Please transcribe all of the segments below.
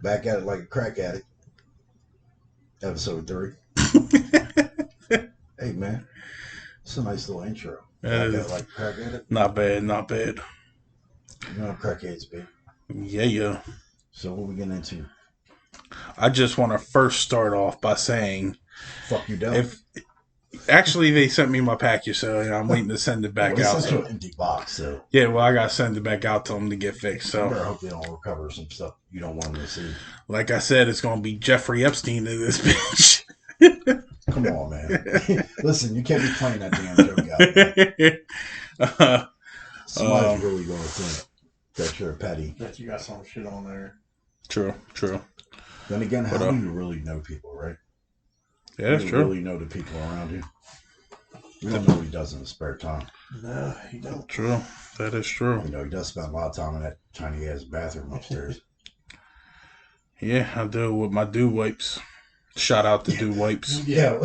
Back at it like a crack addict. Episode 3. Hey, man. It's a nice little intro. Back at it like a crack addict. Not bad, not bad. You know how crackheads be. Yeah, yeah. So what we getting into? I just want to first start off by saying, Fuck you, Dell. if actually they sent me my package, so I'm waiting to send it back Well, out. it's an empty box, so Yeah, well, I gotta send it back out to them to get fixed. you So, better hope they don't recover some stuff you don't want them to see. like I said, it's gonna be Jeffrey Epstein in this bitch. Come on, man. Listen, you can't be playing that damn joke out. Somebody's really going to think that you're a petty. That you got some shit on there. True. Then again, how do you really know people, right? Yeah, that's you true. Really know the people around you. You don't know what he does in his spare time. No, he don't. True. That is true. You know, he does spend a lot of time in that tiny ass bathroom upstairs. Yeah, I do with my dew wipes. Shout out to dew wipes. Yeah.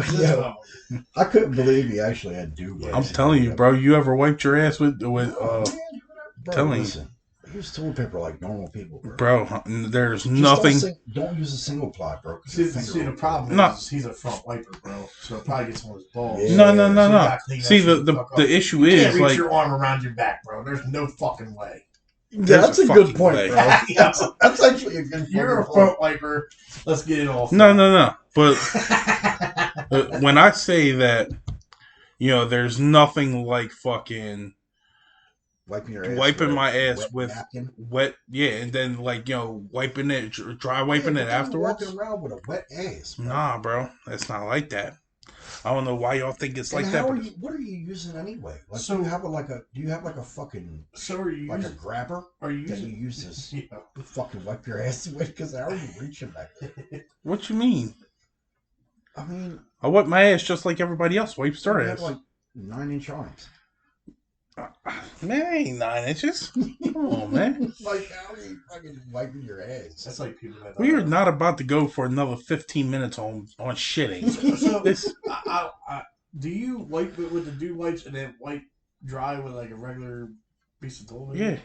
I couldn't believe he actually had dew wipes. I'm telling you, bro. You ever wiped your ass with bro, telling listen, use toilet paper like normal people, bro. There's nothing. Don't use a single ply, bro. See, the problem is he's a front wiper, bro. So it probably gets on his balls. Yeah. No. See, the issue you is can't reach like your arm around your back, bro. There's no fucking way. Yeah, that's a good point, way. bro. That's actually a good point. You're a front wiper. Let's get it off. No. But when I say that, there's nothing like fucking wiping my ass with napkin. wet, and then wiping it, dry wiping it afterwards. Walking around with a wet ass. Bro. Nah, bro, it's not like that. I don't know why y'all think it's like that. What are you using anyway? Like, so do you have like a fucking a grabber? Are you that you use this to fucking wipe your ass with? Because how are you reaching back there? What you mean? I mean, I wipe my ass just like everybody else wipes their ass. Have like 9-inch arms. Man, ain't 9 inches. Come on, man. Like, how are you fucking wiping your ass? That's like people that. We are not about to go for another 15 minutes on shitting. Do you wipe it with the dew wipes and then wipe dry with like a regular piece of toilet? Yeah.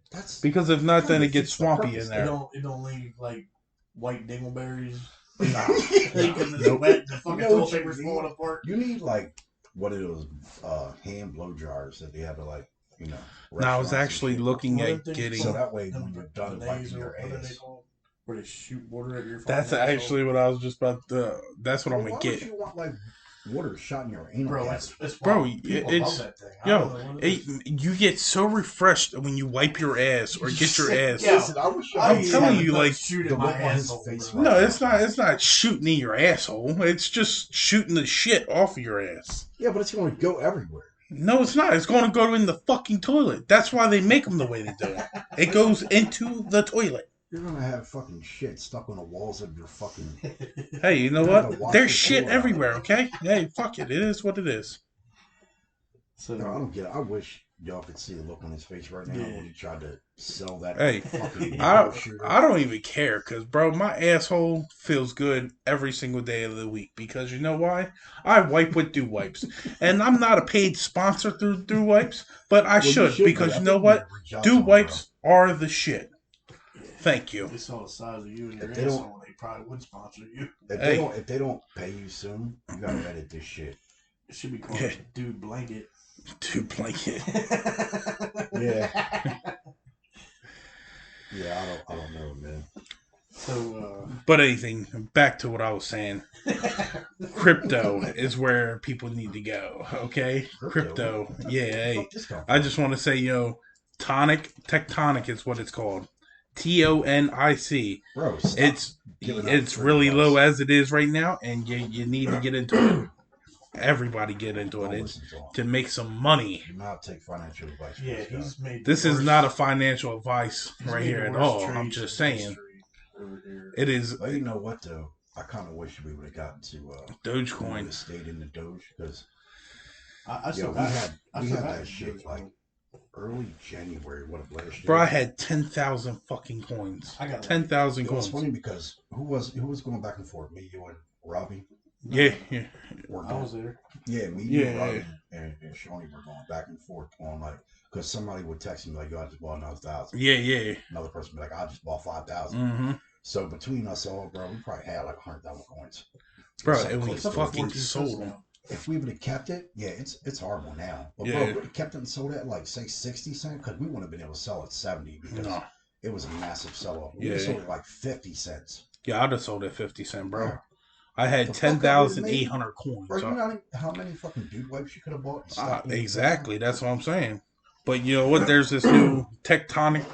That's because if not, then it gets swampy in there. It don't leave like white dingleberries. Nah. Because it's wet. The fucking toilet paper's falling apart. You need like what are those hand blow jars that they have to like, Now I was actually looking at getting. So that way, when you're done wiping your ass, where they shoot water at your. That's actually what I was just about to. That's what I'm gonna get. Why would you want like water shot in your anal? Bro, you get so refreshed when you wipe your ass or get your ass. Listen, I'm telling you, like, shoot in my asshole. No, it's not. It's not shooting in your asshole. It's just shooting the shit off of your ass. Yeah, but it's going to go everywhere. No, it's not. It's going to go in the fucking toilet. That's why they make them the way they do it. It goes into the toilet. You're going to have fucking shit stuck on the walls of your fucking... Hey, you know what? There's shit everywhere, okay? Hey, fuck it. It is what it is. So no, I don't get it. I wish y'all could see the look on his face right now when he tried to sell that fucking... I don't even care, because, bro, my asshole feels good every single day of the week. Because you know why? I wipe with dew wipes. And I'm not a paid sponsor through dew wipes, but I should, because you know what? Dew wipes are the shit. Thank you. They saw the size of you and your asshole, they probably would sponsor you. If they don't pay you soon, you gotta edit this shit. It should be called Dude Blanket. Dude Blanket. Yeah. Yeah, I don't know, man. So, but anything, back to what I was saying. Crypto is where people need to go. Okay, crypto. Yeah. Hey, I just want to say, tectonic is what it's called. TONIC. Bro, it's really low as it is right now, and you need to get into it. Everybody get into it to make some money. Do not take financial advice. Yeah, this is not a financial advice right here at all. I'm just saying. It is. Well, you know what though? I kind of wish we would have gotten to Dogecoin. Stayed in the Doge because we had that shit like early January. What a last year. Bro, I had 10,000 fucking coins. I got 10,000 coins. It's funny because who was going back and forth? Me, you, and Robbie. Yeah. I was there. Yeah, me, you, Robbie, and Shawnee were going back and forth on like because somebody would text me like, "Yo, I just bought another 1,000." Yeah. Another person would be like, "I just bought 5,000." Mm-hmm. So between us all, bro, we probably had like 100,000 coins. Bro, So and we close to it. fucking sold them. If we would have kept it, yeah, it's horrible now. But Yeah. bro, if we would have kept it and sold it at like say 60 cents, because we wouldn't have been able to sell it 70 because No. it was a massive sell off. We Yeah. would have sold it like 50 cents. Yeah, I'd have sold it 50 cents, bro. Yeah. I had The fuck I would've 10,800 coins. Bro, you know how many fucking dude wipes you could have bought? And stuck in the Exactly, that's what I'm saying. But you know what? There's this new tectonic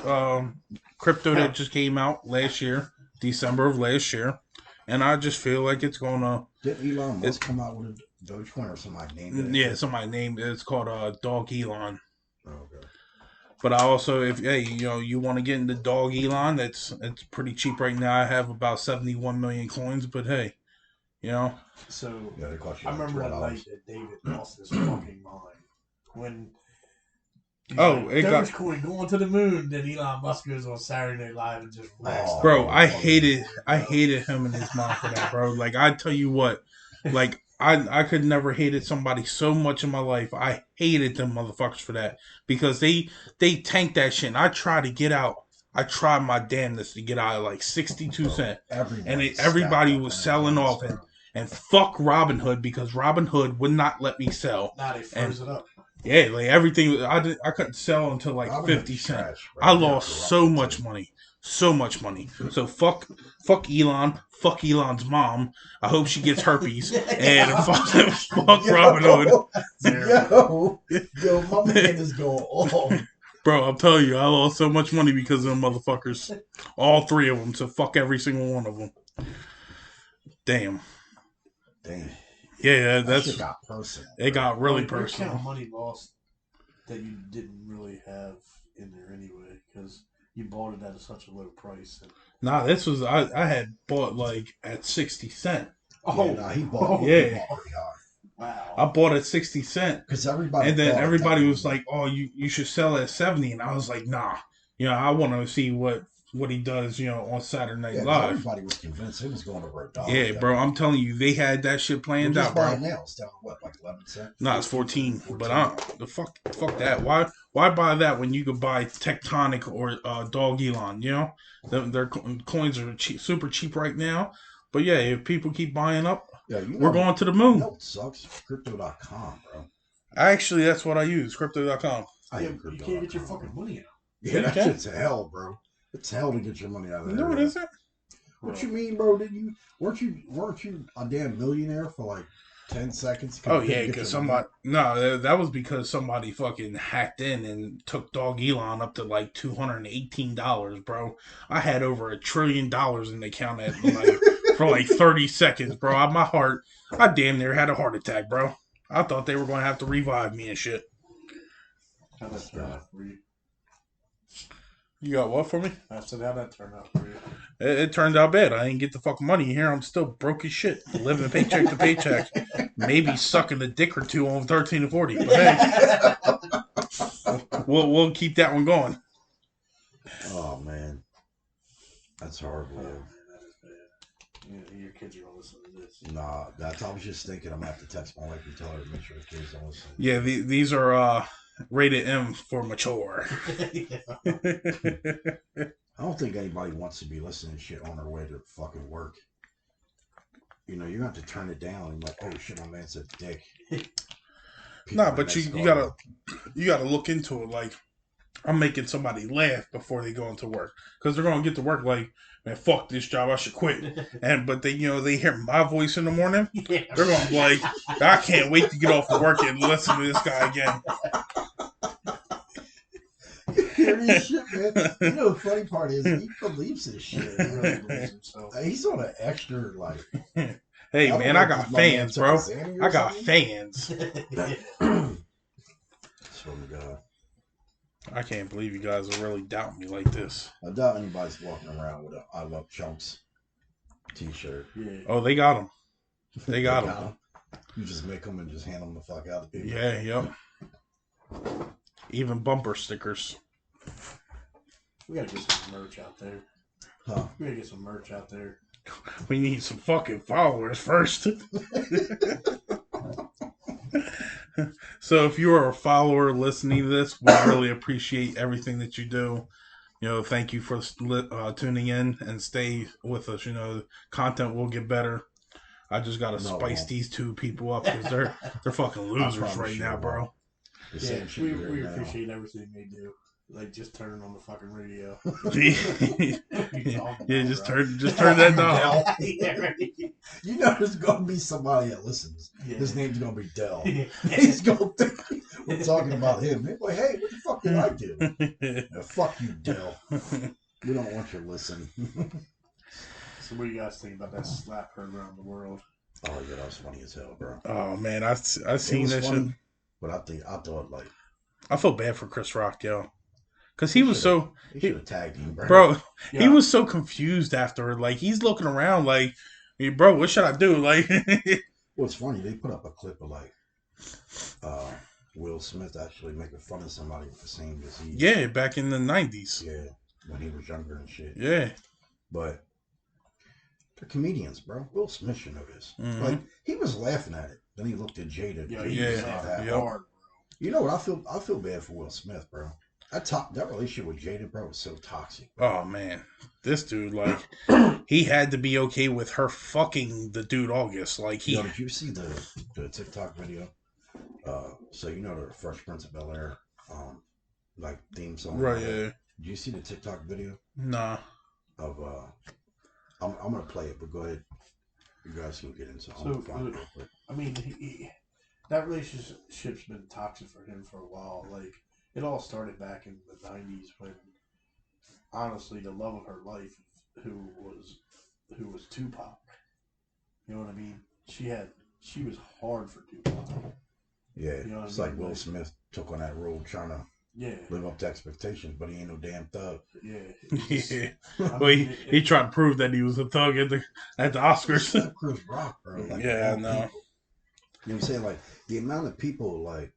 crypto that just came out last year, December of last year, and I just feel like it's gonna. Did Elon Musk come out with a Dogecoin or somebody named it? Yeah, somebody named it. It's called Dog Elon. Oh, okay. But I also, if hey, you know, you want to get into Dog Elon, it's pretty cheap right now. I have about 71 million coins, but hey, you know. So Yeah, they cost you I like remember that $12. night that David lost his fucking mind when. Dogecoin going to the moon. Then Elon Musk goes on Saturday Night Live and just racks. Bro, I hated him and his mom for that, bro. Like I tell you what, like I could never hated somebody so much in my life. I hated them motherfuckers for that because they tanked that shit. And I tried to get out. I tried my damnedest to get out at like 62 cents, and everybody was selling off and fuck Robinhood because Robinhood would not let me sell. Nah, they froze it up. Yeah, like everything, I couldn't sell until like 50 cents. I lost so much money. So much money. So fuck Elon. Fuck Elon's mom. I hope she gets herpes. And fuck Robinhood. Yo, my man is going on. Bro, I'm telling you, I lost so much money because of them motherfuckers. All three of them. So fuck every single one of them. Damn. Yeah, that shit got personal. It got really personal. What kind of money lost that you didn't really have in there anyway? Because you bought it at such a low price. Nah, this was I had bought like at 60 cents. Oh, yeah, he bought. Yeah. Wow. I bought at 60 cents. Because everybody. And then everybody was like, "Oh, you should sell at 70." And I was like, "Nah, you know, I want to see what he does, you know, on Saturday Night Live." Everybody was convinced it was going over $1. Yeah, bro, I'm telling you, they had that shit planned out, bro. Now it's down what, like 11 cents? No, it's 14. But the fuck that. Why buy that when you could buy Tectonic or Dog Elon? You know, their coins are super cheap right now. But yeah, if people keep buying up, we're going to the moon. You know what sucks? Crypto.com, bro. Actually, that's what I use. Crypto.com. You can't get your fucking money out. Yeah, that shit's hell, bro. It's hell to get your money out of there. No, it isn't. What you mean, bro? Weren't you a damn millionaire for like 10 seconds? Oh yeah, because somebody. No, that was because somebody fucking hacked in and took Dog Elon up to like $218, bro. I had over $1 trillion in the account at like for like 30 seconds, bro. My heart, I damn near had a heart attack, bro. I thought they were going to have to revive me and shit. How'd that turn out for you? You got what for me? I said, how'd that turn out for you? It turned out bad. I didn't get the fucking money here. I'm still broke as shit. Living paycheck to paycheck. Maybe sucking a dick or two on 13 and 40. But hey, we'll keep that one going. Oh, man. That's horrible. Oh, man, that is bad. Your kids are going to listen to this. Nah, I was just thinking I'm going to have to text my wife and tell her to make sure the kids don't listen. Yeah, these are rated M for mature. I don't think anybody wants to be listening to shit on their way to fucking work. You know, you're going to have to turn it down and like, oh shit, my man said dick. Nah, but you gotta look into it. Like, I'm making somebody laugh before they go into work because they're gonna get to work like, man, fuck this job, I should quit. But they, they hear my voice in the morning. They're gonna be like, I can't wait to get off of work and listen to this guy again. Shit, man. You know the funny part is he believes this shit. He really believes himself. He's on an extra like. Hey man, I got fans, bro. I got fans. Swear to God. I can't believe you guys are really doubting me like this. I doubt anybody's walking around with a "I Love Chunks" T-shirt. Yeah. Oh, they got them. They got them. You just make them and just hand them the fuck out to people. Yeah, yep. Even bumper stickers. We gotta get some merch out there. Huh? We gotta get some merch out there. We need some fucking followers first. So if you are a follower listening to this, we really appreciate everything that you do. Thank you for tuning in and stay with us. Content will get better. I just gotta spice these two people up because they're fucking losers right now, bro. Yeah, we appreciate everything they do. Like just turn on the fucking radio. Just turn that knob. You know there's gonna be somebody that listens. Yeah. His name's gonna be Dell. He's gonna think we're talking about him. They're like, hey, what the fuck did I do? Fuck you, Dell. We don't want you to listen. So what do you guys think about that slap heard around the world? Oh yeah, that was funny as hell, bro. Oh man, I seen that funny, shit. But I thought like I feel bad for Chris Rock, yo. Because he was so... He should have tagged him, bro. Bro, yeah. He was so confused after. Like, he's looking around like, hey, bro, what should I do? Like... Well, it's funny. They put up a clip of, like, Will Smith actually making fun of somebody with the same disease. Yeah, back in the 90s. Yeah, when he was younger and shit. Yeah. But they're comedians, bro. Will Smith should know this. Mm-hmm. Like, he was laughing at it. Then he looked at Jada. Yeah. Hard. You know what? I feel bad for Will Smith, bro. That relationship with Jada, bro, was so toxic. Bro. Oh, man. This dude, like, he had to be okay with her fucking the dude August. Like, he... did you see the TikTok video? So, the Fresh Prince of Bel-Air, like, theme song? Right, yeah. Did you see the TikTok video? Nah. Of, I'm going to play it, but go ahead. You guys can get into it. I mean, that relationship's been toxic for him for a while. Like, it all started back in the 90s when, honestly, the love of her life, who was Tupac. You know what I mean? She was hard for Tupac. Yeah, it's like Will Smith took on that role trying to live up to expectations, but he ain't no damn thug. Yeah. He tried to prove that he was a thug at the Oscars. Chris Rock, bro. Like, yeah, I know. You know what I'm saying? Like, the amount of people, like,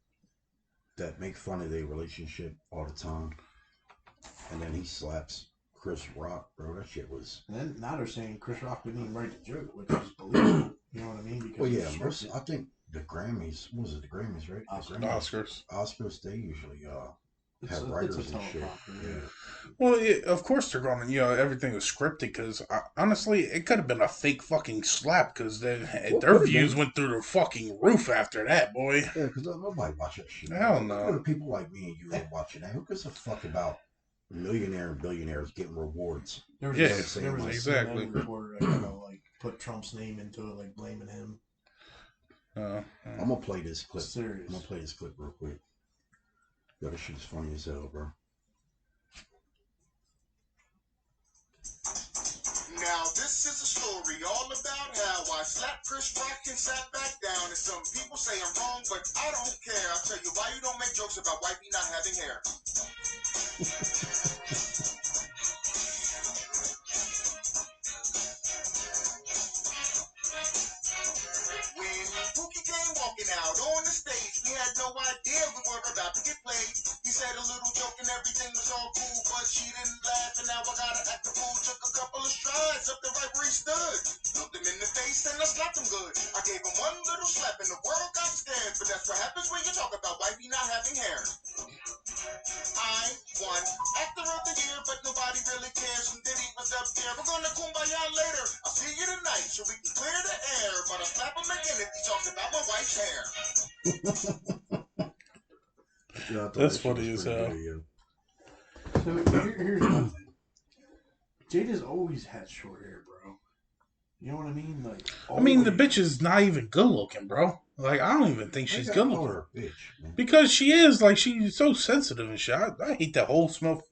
that make fun of their relationship all the time, and then he slaps Chris Rock, bro. That shit was... And then now they're saying Chris Rock didn't even write the joke, which is believable. You know what I mean? Because I think the Grammys, what was it, the Grammys, right? Oscars, they usually have writers and shit. Yeah. Well, of course they're going to, everything was scripted because, honestly, it could have been a fake fucking slap because their views went through the fucking roof after that, boy. Yeah, because nobody watch that shit. Hell no. People like me and you that watching that. Who gives a fuck about millionaire and billionaires getting rewards? Exactly. Reporter that put Trump's name into it, like blaming him. I'm gonna play this clip. Serious. I'm gonna play this clip real quick. Yo, this shit is funny as hell, bro. Now this is a story all about how I slapped Chris Rock and sat back down. And some people say I'm wrong, but I don't care. I'll tell you why you don't make jokes about wifey not having hair. Out on the stage, we had no idea we were about to get played. He said a little joke and everything was all cool, but she didn't laugh, and now I gotta act the fool. Took a couple of strides up the right where he stood, looked him in the face and I slapped him good. I gave him one little slap and the world got scared, but that's what happens when you talk about wifey not having hair. I won actor of the year, but nobody really cares. And Diddy was up there. We're gonna kumbaya later. I'll see you tonight so we can clear the air. But I'll slap him again if he talks about my wife's hair. That's funny as hell. So here's one thing. Jada's always had short hair, bro. You know what I mean? Like, the bitch is not even good looking, bro. Like, I don't even think she's good looking. Because she is, like, she's so sensitive and shit. I hate that whole Smith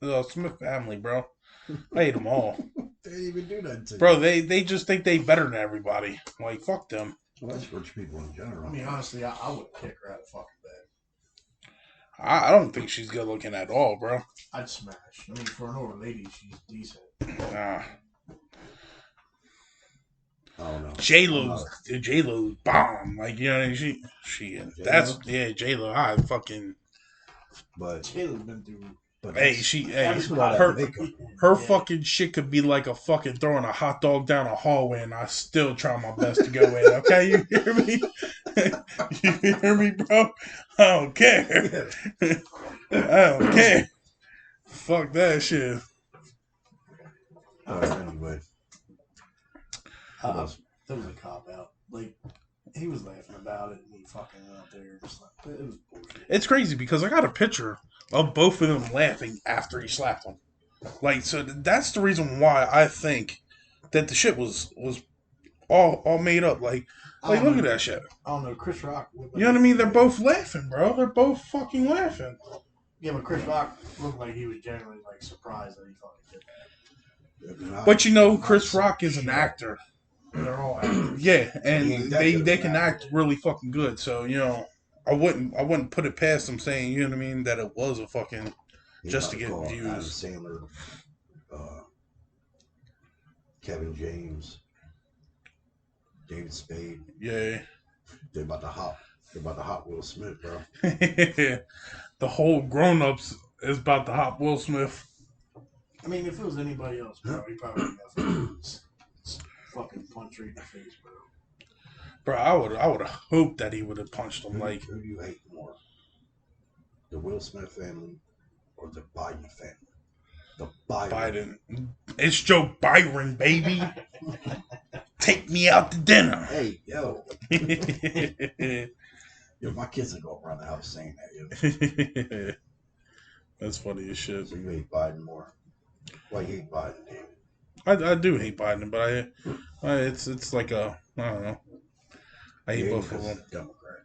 family, bro. I hate them all. They didn't even do that to you. Bro, they just think they better than everybody. Like, fuck them. Well, that's rich people in general. I mean, honestly, I wouldn't kick her out of fucking bed. I don't think she's good looking at all, bro. I'd smash. I mean, for an older lady, she's decent. I don't know. J-Lo's bomb. Like, you know, she J-Lo. I fucking. But J-Lo's been through. Her fucking shit could be like a fucking throwing a hot dog down a hallway, and I still try my best to go in. Okay, you hear me? You hear me, bro? I don't care. I don't care. Fuck that shit. Anyway. That was a cop out. Like, he was laughing about it, and he fucking went out there. Just like, it was bullshit. It's crazy because I got a picture of both of them laughing after he slapped them. Like, so that's the reason why I think that the shit was all made up. Like look at that shit. I don't know, Chris Rock. You know what I mean? They're both laughing, bro. They're both fucking laughing. Yeah, but Chris Rock looked like he was genuinely like surprised that he fucking did that. But you know, Chris Rock is an actor. They're all actors. Yeah, and they can act really fucking good. So you know, I wouldn't put it past them saying, you know what I mean, that it was a fucking just to get views. Adam Sandler, Kevin James, David Spade. Yeah. They're about to hop Will Smith, bro. The whole grown-ups is about to hop Will Smith. I mean, if it was anybody else, bro, he probably got fucking punch right in the face, bro. Bro, I would have hoped that he would have punched him. Like, who do you hate more, the Will Smith family or the Biden family? The Biden. It's Joe Byron, baby. Take me out to dinner. Hey, yo. Yo, my kids are going around the house saying that, yo. That's funny as shit. So you hate Biden more. Why you hate Biden, David? I do hate Biden, but it's like I don't know. I hate both of them. Democrat.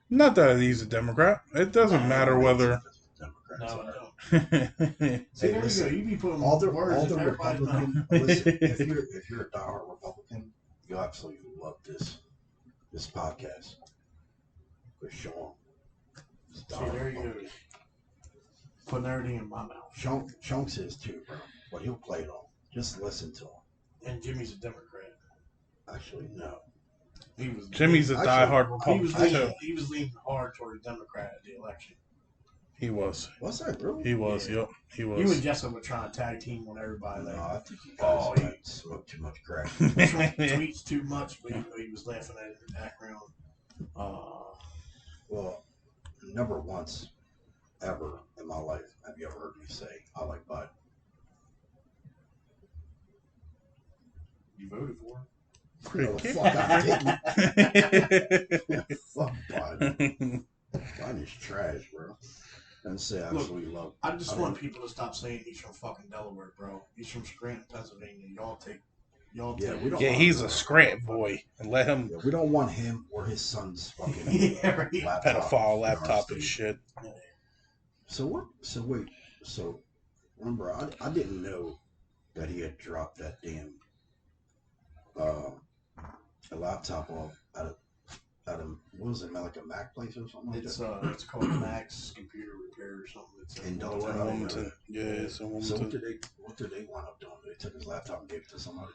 Not that he's a Democrat. It doesn't matter whether. No, I don't. See, there you go. You be putting all the Republican. Listen, if you're a diehard Republican, you'll absolutely love this podcast with Sean. See, there you go. Putting everything in my mouth. Sean says too, bro. But he'll play it all. Just listen to him. And Jimmy's a Democrat. Actually, no. Jimmy's a diehard Republican. He was leaning hard toward a Democrat at the election. He was. Was that really? He was. Yeah. Yep. He was. You and Jessica were trying to tag team on everybody. No, I think you guys smoked too much crack. Tweets too much, but he was laughing at it in the background. Well, never once ever in my life have you ever heard me say I like Biden. You voted for him. No, the fuck I didn't. Fuck Biden. Biden is trash, bro. And say I absolutely love. I just want people to stop saying he's from fucking Delaware, bro. He's from Scranton, Pennsylvania. Y'all take. He's a Scranton boy, and let him. Yeah, we don't want him or his son's fucking pedophile laptop and shit. So wait. So remember, I didn't know that he had dropped that damn a laptop off at a what was it, like a Mac place or something like that? It's called Mac's Computer Repair or something. It's in Wilmington. Yeah, it's in Wilmington. So what did they wind up doing? They took his laptop and gave it to somebody.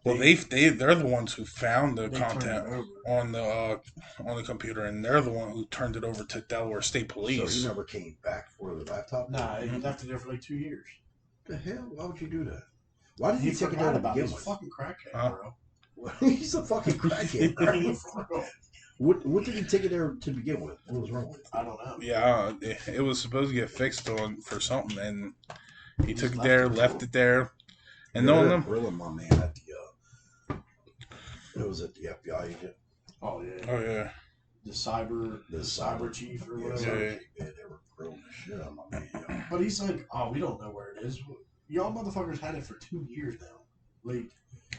Well, they're the ones who found the content on the computer, and they're the one who turned it over to Delaware State Police. So he never came back for the laptop? Nah, he left it there for like 2 years. The hell? Why would you do that? Why did he take it out to begin with? He's a fucking crackhead, bro. He's a fucking crackhead, bro. What did he take it there to begin with? What was wrong with it? I don't know. Yeah, it was supposed to get fixed for something, and he took it there, left it there, and no one. Grilling my man at it was at the FBI agent. Oh yeah. Oh yeah. The cyber chief or whatever. Yeah, they were grilling the shit out of my man. Yeah. But he's like, oh, we don't know where it is. Y'all motherfuckers had it for 2 years now. Like,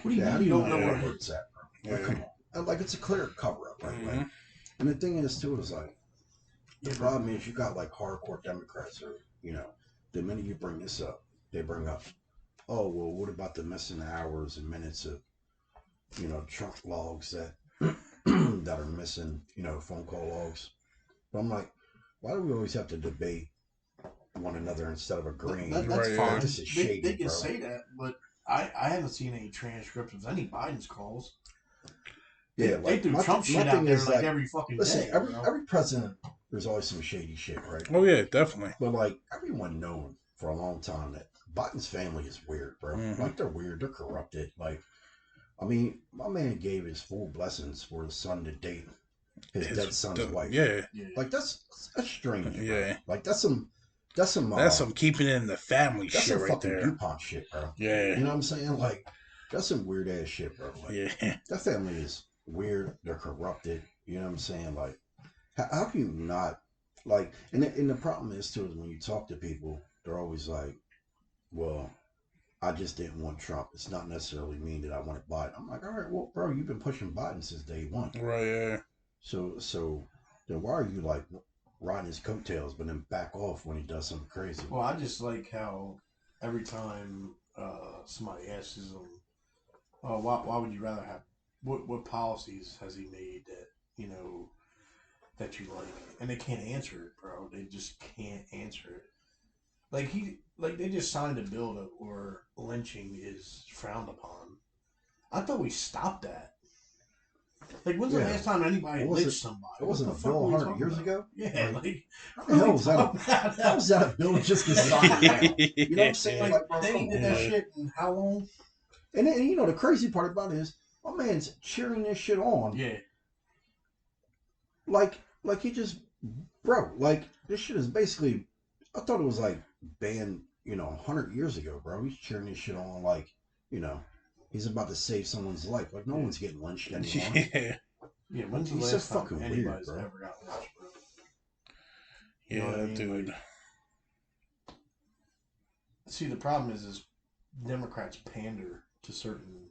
what do you mean you don't know where it's at, bro? Like, come on. Like, it's a clear cover-up, right? Mm-hmm. And the thing is, too, is like, the problem is you got, like, hardcore Democrats or, the minute you bring this up, they bring up, oh, well, what about the missing hours and minutes of, trunk logs that that are missing, phone call logs. But I'm like, why do we always have to debate one another instead of agreeing? That's fine. This is shady, they can say that, but I haven't seen any transcripts of any Biden's calls. Yeah, they do Trump shit out there like every fucking day. Every president, there's always some shady shit, right? Oh yeah, definitely. But like everyone known for a long time that Biden's family is weird, bro. Mm-hmm. Like they're weird, they're corrupted. Like, I mean, my man gave his full blessings for his son to date his dead son's wife. Yeah. Like that's strange. Bro. Yeah. Like that's some keeping it in the family that's shit some right fucking there. DuPont shit, bro. Yeah. You know what I'm saying? Like that's some weird ass shit, bro. Like, Yeah. that family is weird. They're corrupted. You know what I'm saying? Like how can you not like? And the problem is too is when you talk to people, they're always like, well, I just didn't want Trump. It's not necessarily mean that I wanted Biden. I'm like, all right, well, bro, you've been pushing Biden since day one. Right, yeah. So then why are you like riding his coattails, but then back off when he does something crazy? Well, I just like how every time somebody asks him, why would you rather have, what policies has he made that, that you like? And they can't answer it, bro. They just can't answer it. Like they just signed a bill where lynching is frowned upon. I thought we stopped that. Like, when's the last time anybody lynched somebody? It wasn't a bill 100 years ago? Yeah, like how the hell was that? How was that a bill just get signed now? You know what I'm saying? Like bro, they did that shit in how long? And then, the crazy part about it is, my man's cheering this shit on. Yeah. Like he just, bro, like, this shit is basically, I thought it was like banned, 100 years ago, bro. He's cheering this shit on like, he's about to save someone's life. Like, no one's getting lynched anymore. Yeah. Yeah, when's the last time anybody's ever got lynched, bro? You know what I mean? Dude. Like, see, the problem is Democrats pander to certain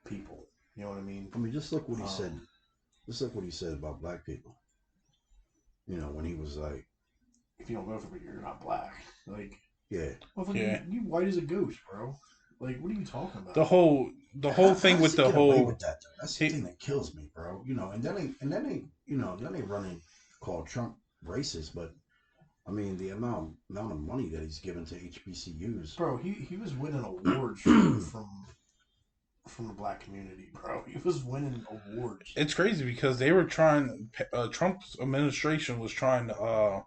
people. You know what I mean? I mean, just look what he said. Just look what he said about black people. When he was like, if you don't vote for me, you're not black. Like, yeah. Well, you white as a ghost, bro. Like, what are you talking about? The whole thing with the whole. With that, that's the thing that kills me, bro. And then they running called Trump racist, but I mean the amount of money that he's given to HBCUs. Bro, he was winning awards from the black community, bro. He was winning awards. It's crazy because they were trying. Trump's administration was trying to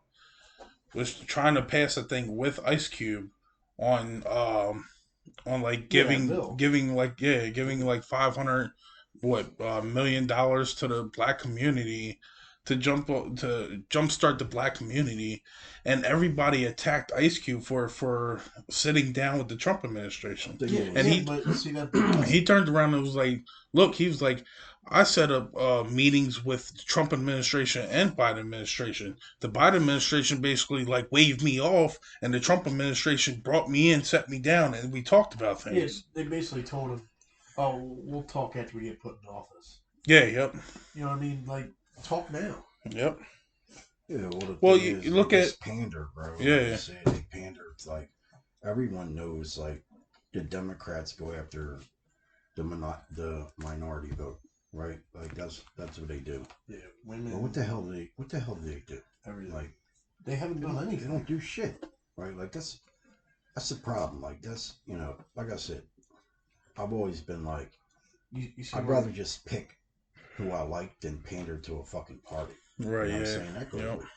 pass a thing with Ice Cube on like giving like $500 million to the black community to jumpstart the black community, and everybody attacked Ice Cube for sitting down with the Trump administration. He turned around and was like, look, he was like, I set up meetings with the Trump administration and Biden administration. The Biden administration basically like waved me off, and the Trump administration brought me in, set me down, and we talked about things. Yeah, they basically told him, "Oh, we'll talk after we get put in office." Yeah, yep. You know what I mean? Like, talk now. Yep. Yeah. Well, you look at pander, bro. Yeah. They pander. It's like everyone knows, like the Democrats go after the minority vote. Right, like that's what they do. Yeah, women. But what the hell do they do? Everything. Like they haven't done anything. They don't do shit. Right, like that's the problem. Like that's like I said, I've always been like, I'd rather just pick who I like than pander to a fucking party. Right. You know what I'm saying? That goes with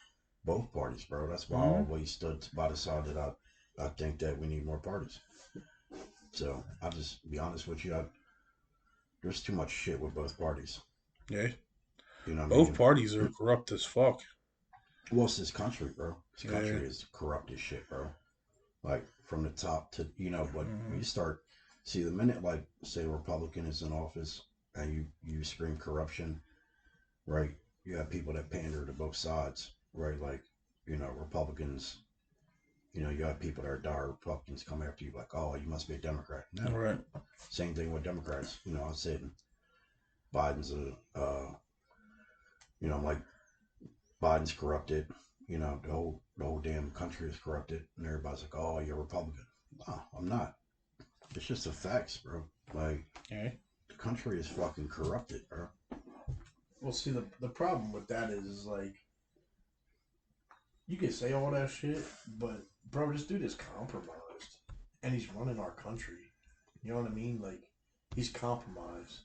both parties, bro. That's why I always stood by the side that I think that we need more parties. So I'll just be honest with you. There's too much shit with both parties. Yeah. You know what both parties are corrupt as fuck. Well, it's this country, bro. This country is corrupt as shit, bro. Like, from the top to, but when you start, see, the minute, like, say a Republican is in office and you scream corruption, right? You have people that pander to both sides, right? Like, Republicans, you have people that are dire Republicans come after you like, oh, you must be a Democrat. No. Right. Same thing with Democrats. I said Biden's like Biden's corrupted. The whole damn country is corrupted, and everybody's like, oh, you're a Republican. No, I'm not. It's just the facts, bro. Like, the country is fucking corrupted, bro. Well, see, the problem with that is like, you can say all that shit, but bro, this dude is compromised, and he's running our country. You know what I mean? Like, he's compromised.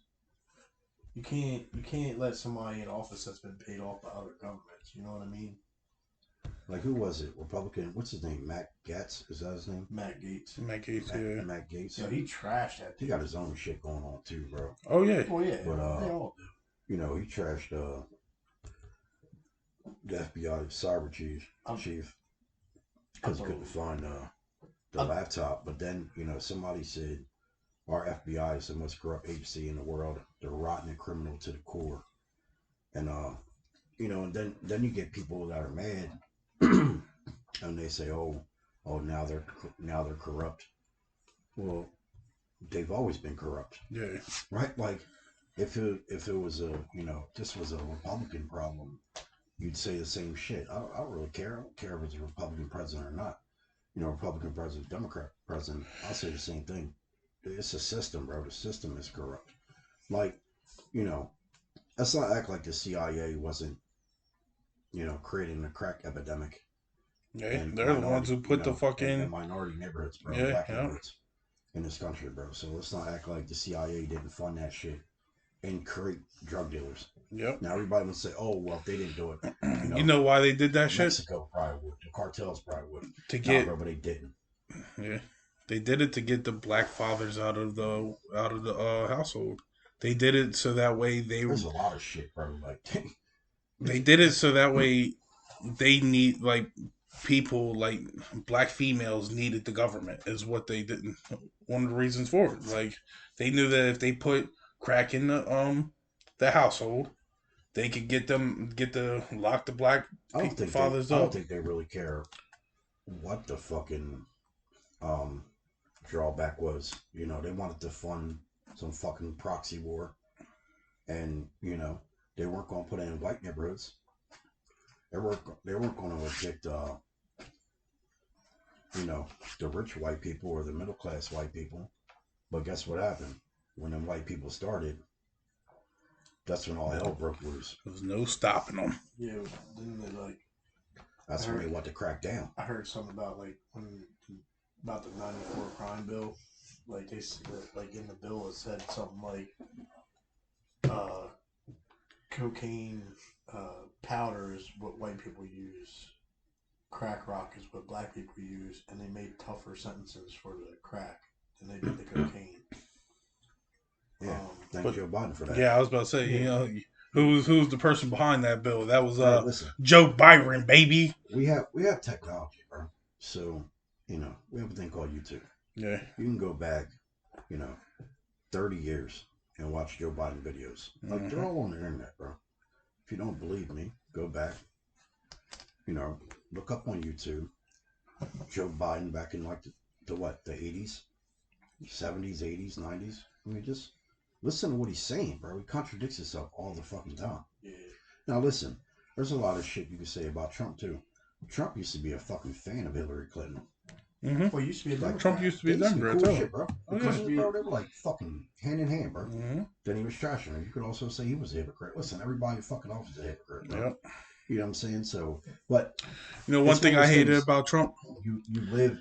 You can't let somebody in office that's been paid off by other governments. You know what I mean? Like, who was it? Republican? What's his name? Matt Gaetz? Is that his name? Matt Gaetz. Matt Gaetz. Matt Gaetz. Yeah, he trashed that. He got his own shit going on too, bro. Oh yeah. Oh yeah. But they all do. he trashed the FBI cyber chief because he couldn't find the laptop. But then, somebody said our FBI is the most corrupt agency in the world. They're rotten and criminal to the core. And and then you get people that are mad, and they say, oh, now they're corrupt. Well, they've always been corrupt. Yeah. Right? Like, if it was this was a Republican problem, you'd say the same shit. I don't really care. I don't care if it's a Republican president or not. Republican president, Democrat president, I'll say the same thing. It's a system, bro. The system is corrupt. Like, let's not act like the CIA wasn't, creating a crack epidemic. Yeah, they're the ones who put the fucking in minority neighborhoods, bro. Black neighborhoods in this country, bro. So let's not act like the CIA didn't fund that shit and create drug dealers. Yep. Now everybody would say, "Oh, well, they didn't do it." You know why they did that shit? Mexico probably would. The cartels probably would. Bro, but they didn't. Yeah, they did it to get the black fathers out of the household. They did it so that way There's a lot of shit, bro. Like they did it so that way they need people like black females needed the government is what they did. One of the reasons for it. Like they knew that if they put crack in the household, they could lock the black fathers up. I don't think they really care what the fucking drawback was. They wanted to fund some fucking proxy war, and they weren't going to put it in white neighborhoods. They weren't going to evict the rich white people or the middle class white people. But guess what happened? When them white people started, that's when all hell broke loose. There was no stopping them. Yeah, didn't they That's when they want to crack down. I heard something about about the '94 crime bill. Like they in the bill it said something like cocaine powder is what white people use, crack rock is what black people use, and they made tougher sentences for the crack than they did the cocaine. Yeah, thank Joe Biden for that. Yeah, I was about to say, who's the person behind that bill? That was listen, Joe Byron, baby. We have technology, bro. So we have a thing called YouTube. Yeah, you can go back, 30 years and watch Joe Biden videos. Like they're all on the internet, bro. If you don't believe me, go back. Look up on YouTube. Joe Biden back in the 80s, 70s, 80s, 90s. I mean, just listen to what he's saying, bro. He contradicts himself all the fucking time. Yeah. Now listen, there's a lot of shit you can say about Trump too. Trump used to be a fucking fan of Hillary Clinton. Mm-hmm. Well, he used to be a Democrat. Trump used to be a Democrat cool too. Shit, bro. Because they were fucking hand in hand, bro. Mm-hmm. Then he was trashing her. You could also say he was a hypocrite. Listen, everybody fucking off is a hypocrite, bro. Yep. You know what I'm saying? So, but one thing I hated about Trump. You live.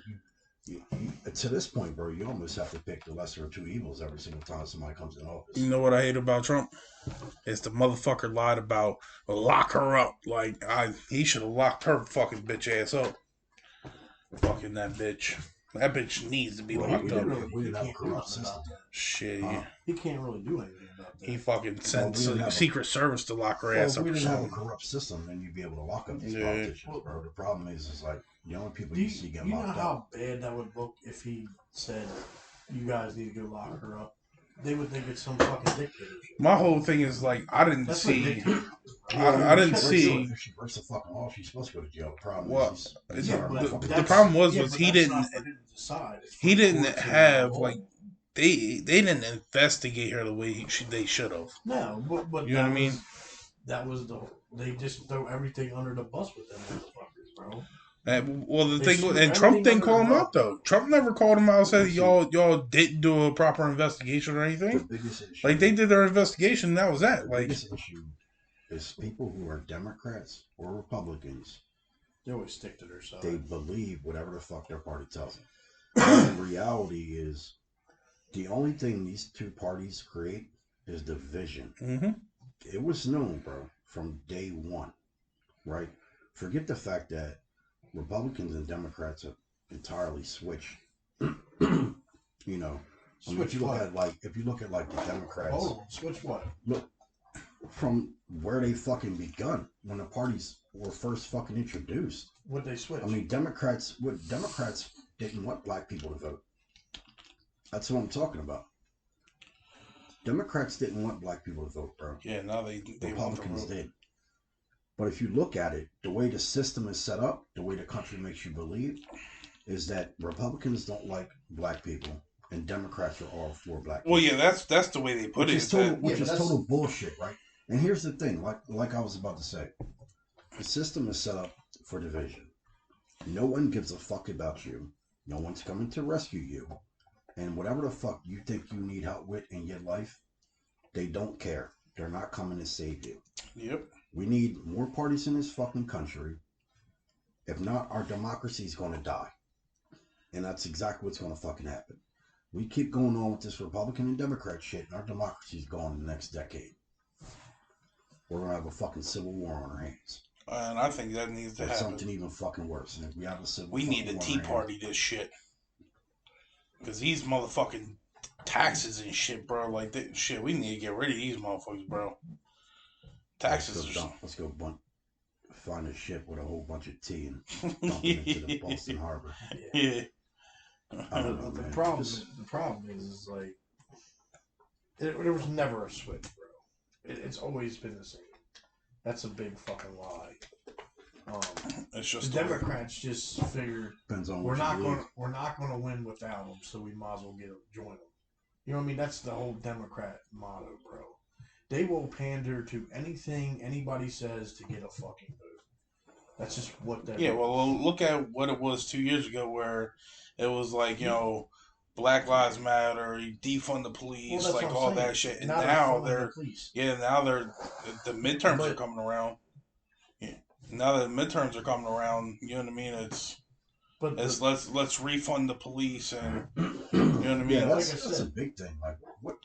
To this point, bro, you almost have to pick the lesser of two evils every single time somebody comes in office. You know what I hate about Trump? It's the motherfucker lied about lock her up. Like he should have locked her fucking bitch ass up. Fucking that bitch. That bitch needs to be locked up. We didn't have a corrupt system. Shit. He can't really do anything about that. He fucking sent Secret Service to lock her ass up. If we didn't have a corrupt system, then you'd be able to lock up these politicians, bro. The problem is like the only people you see getting locked up. You know how bad that would look if he said, "You guys need to go lock her up." They would think it's some fucking dictatorship. My whole thing is like I didn't see. I didn't see. If she breaks the fucking law, she's supposed to go to jail. The problem the problem was he didn't. He didn't have they didn't investigate her the way they should have. No, but you know what I mean. That was they just throw everything under the bus with them motherfuckers, bro. Well, the thing was, and Trump didn't call him out though. Trump never called him out and said y'all didn't do a proper investigation or anything. Like they did their investigation, and that was that. The biggest issue is people who are Democrats or Republicans. They always stick to their side. They believe whatever the fuck their party tells them. The reality is, the only thing these two parties create is division. Mm-hmm. It was known, bro, from day one, right? Forget the fact that Republicans and Democrats have entirely switched. If you look at the Democrats. Hold on, switch what? Look, from where they fucking begun when the parties were first fucking introduced. Would they switch? I mean, Democrats didn't want black people to vote. That's what I'm talking about. Democrats didn't want black people to vote, bro. Yeah, now they Republicans did. But if you look at it, the way the system is set up, the way the country makes you believe, is that Republicans don't like black people and Democrats are all for black people. Well, yeah, that's the way they put it. Which is total bullshit, right? And here's the thing, like I was about to say, the system is set up for division. No one gives a fuck about you. No one's coming to rescue you. And whatever the fuck you think you need help with in your life, they don't care. They're not coming to save you. Yep. We need more parties in this fucking country. If not, our democracy is going to die. And that's exactly what's going to fucking happen. We keep going on with this Republican and Democrat shit, and our democracy is gone in the next decade. We're going to have a fucking civil war on our hands. And I think that needs to happen. Something even fucking worse. And if we have a civil we need a Tea Party this shit. Because these motherfucking taxes and shit, bro. Like, shit, we need to get rid of these motherfuckers, bro. Taxes. Let's go find a ship with a whole bunch of tea and dump it into the Boston Harbor. Yeah. I don't know, the man. problem is like, there was never a switch, bro. It's always been the same. That's a big fucking lie. It's just the Democrats just figured we're not going to win without them, so we might as well join them. You know what I mean? That's the whole Democrat motto, bro. They will pander to anything anybody says to get a fucking vote. That's just what they're. Yeah, well, look at what it was 2 years ago, where it was like, you know, Black Lives Matter, defund the police, like all that shit. And now the midterms are coming around. Yeah. Now that the midterms are coming around, you know what I mean? Let's refund the police, and you know what I mean. Yeah, that's a big thing. Like,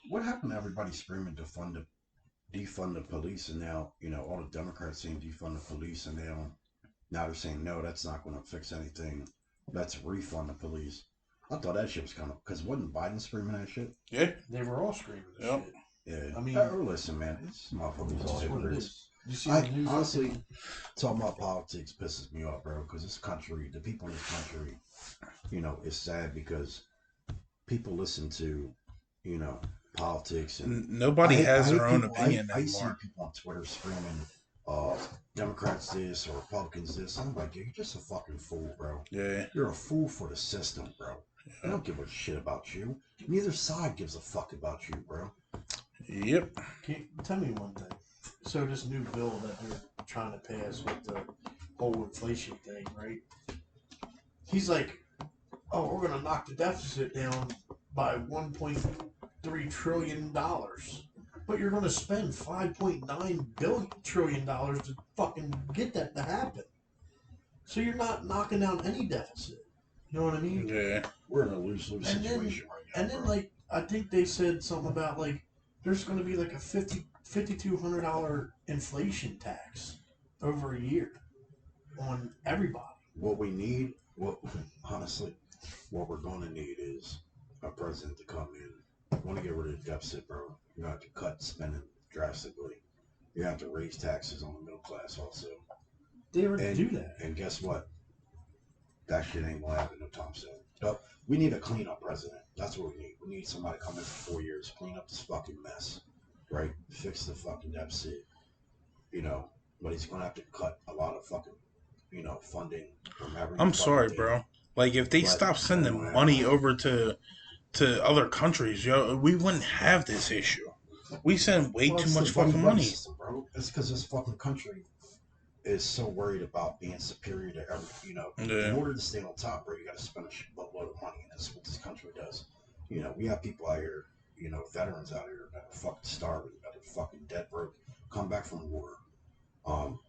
what happened to everybody screaming defund the police, and now all the Democrats saying defund the police, and now they're saying no, that's not going to fix anything. Let's refund the police. I thought that shit was kind of because wasn't Biden screaming that shit? Yeah, they were all screaming that shit. Yeah, I mean, listen, man, it's motherfuckers all hypocrites. I honestly, talking about politics pisses me off, bro. Because this country, the people in this country, it's sad because people listen to, politics and nobody has their own opinion I see anymore. people on Twitter screaming, Democrats this or Republicans this. I'm like, you're just a fucking fool, bro. Yeah, you're a fool for the system, bro. Yeah. They don't give a shit about you. Neither side gives a fuck about you, bro. Yep. Tell me one thing. So this new bill that they're trying to pass with the whole inflation thing, right? He's like, oh, we're going to knock the deficit down by $1.3 trillion. But you're going to spend $5.9 trillion to fucking get that to happen. So you're not knocking down any deficit. You know what I mean? Yeah. We're in a lose-lose situation right now. And then, like, I think they said something about, like, there's going to be like a $5,200 inflation tax over a year on everybody. What we need, honestly, what we're going to need is a president to come in. Want to get rid of the deficit, bro. You have to cut spending drastically. You have to raise taxes on the middle class also. They already do that. And guess what? That shit ain't going to happen no time soon. But we need a clean-up president. That's what we need. We need somebody to come in for 4 years, clean up this fucking mess. Right? Fix the fucking deficit. But he's going to have to cut a lot of fucking, funding from every. I'm sorry, bro. Like, if they stop sending money over to other countries, we wouldn't have this issue. We send way too much fucking money. System, bro. It's because this fucking country is so worried about being superior to everything. In order to stay on top, bro, you got to spend a shitload of money, and that's what this country does. We have people out here, veterans out here that are fucking starving, that are fucking dead broke, come back from war.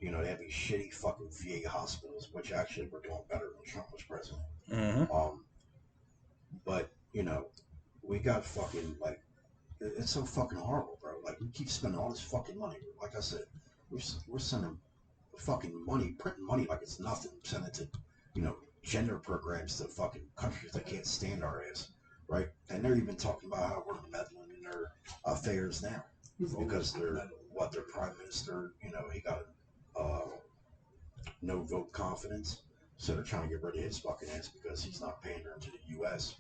They have these shitty fucking VA hospitals, which actually were doing better when Trump was president. Mm-hmm. But we got fucking, like, it's so fucking horrible, bro. Like, we keep spending all this fucking money. Like I said, we're sending fucking money, printing money like it's nothing, sending it to, gender programs to fucking countries that can't stand our ass, right? And they're even talking about how we're meddling in their affairs now because they're what their prime minister, he got no vote confidence, so they're trying to get rid of his fucking ass because he's not pandering to the U.S.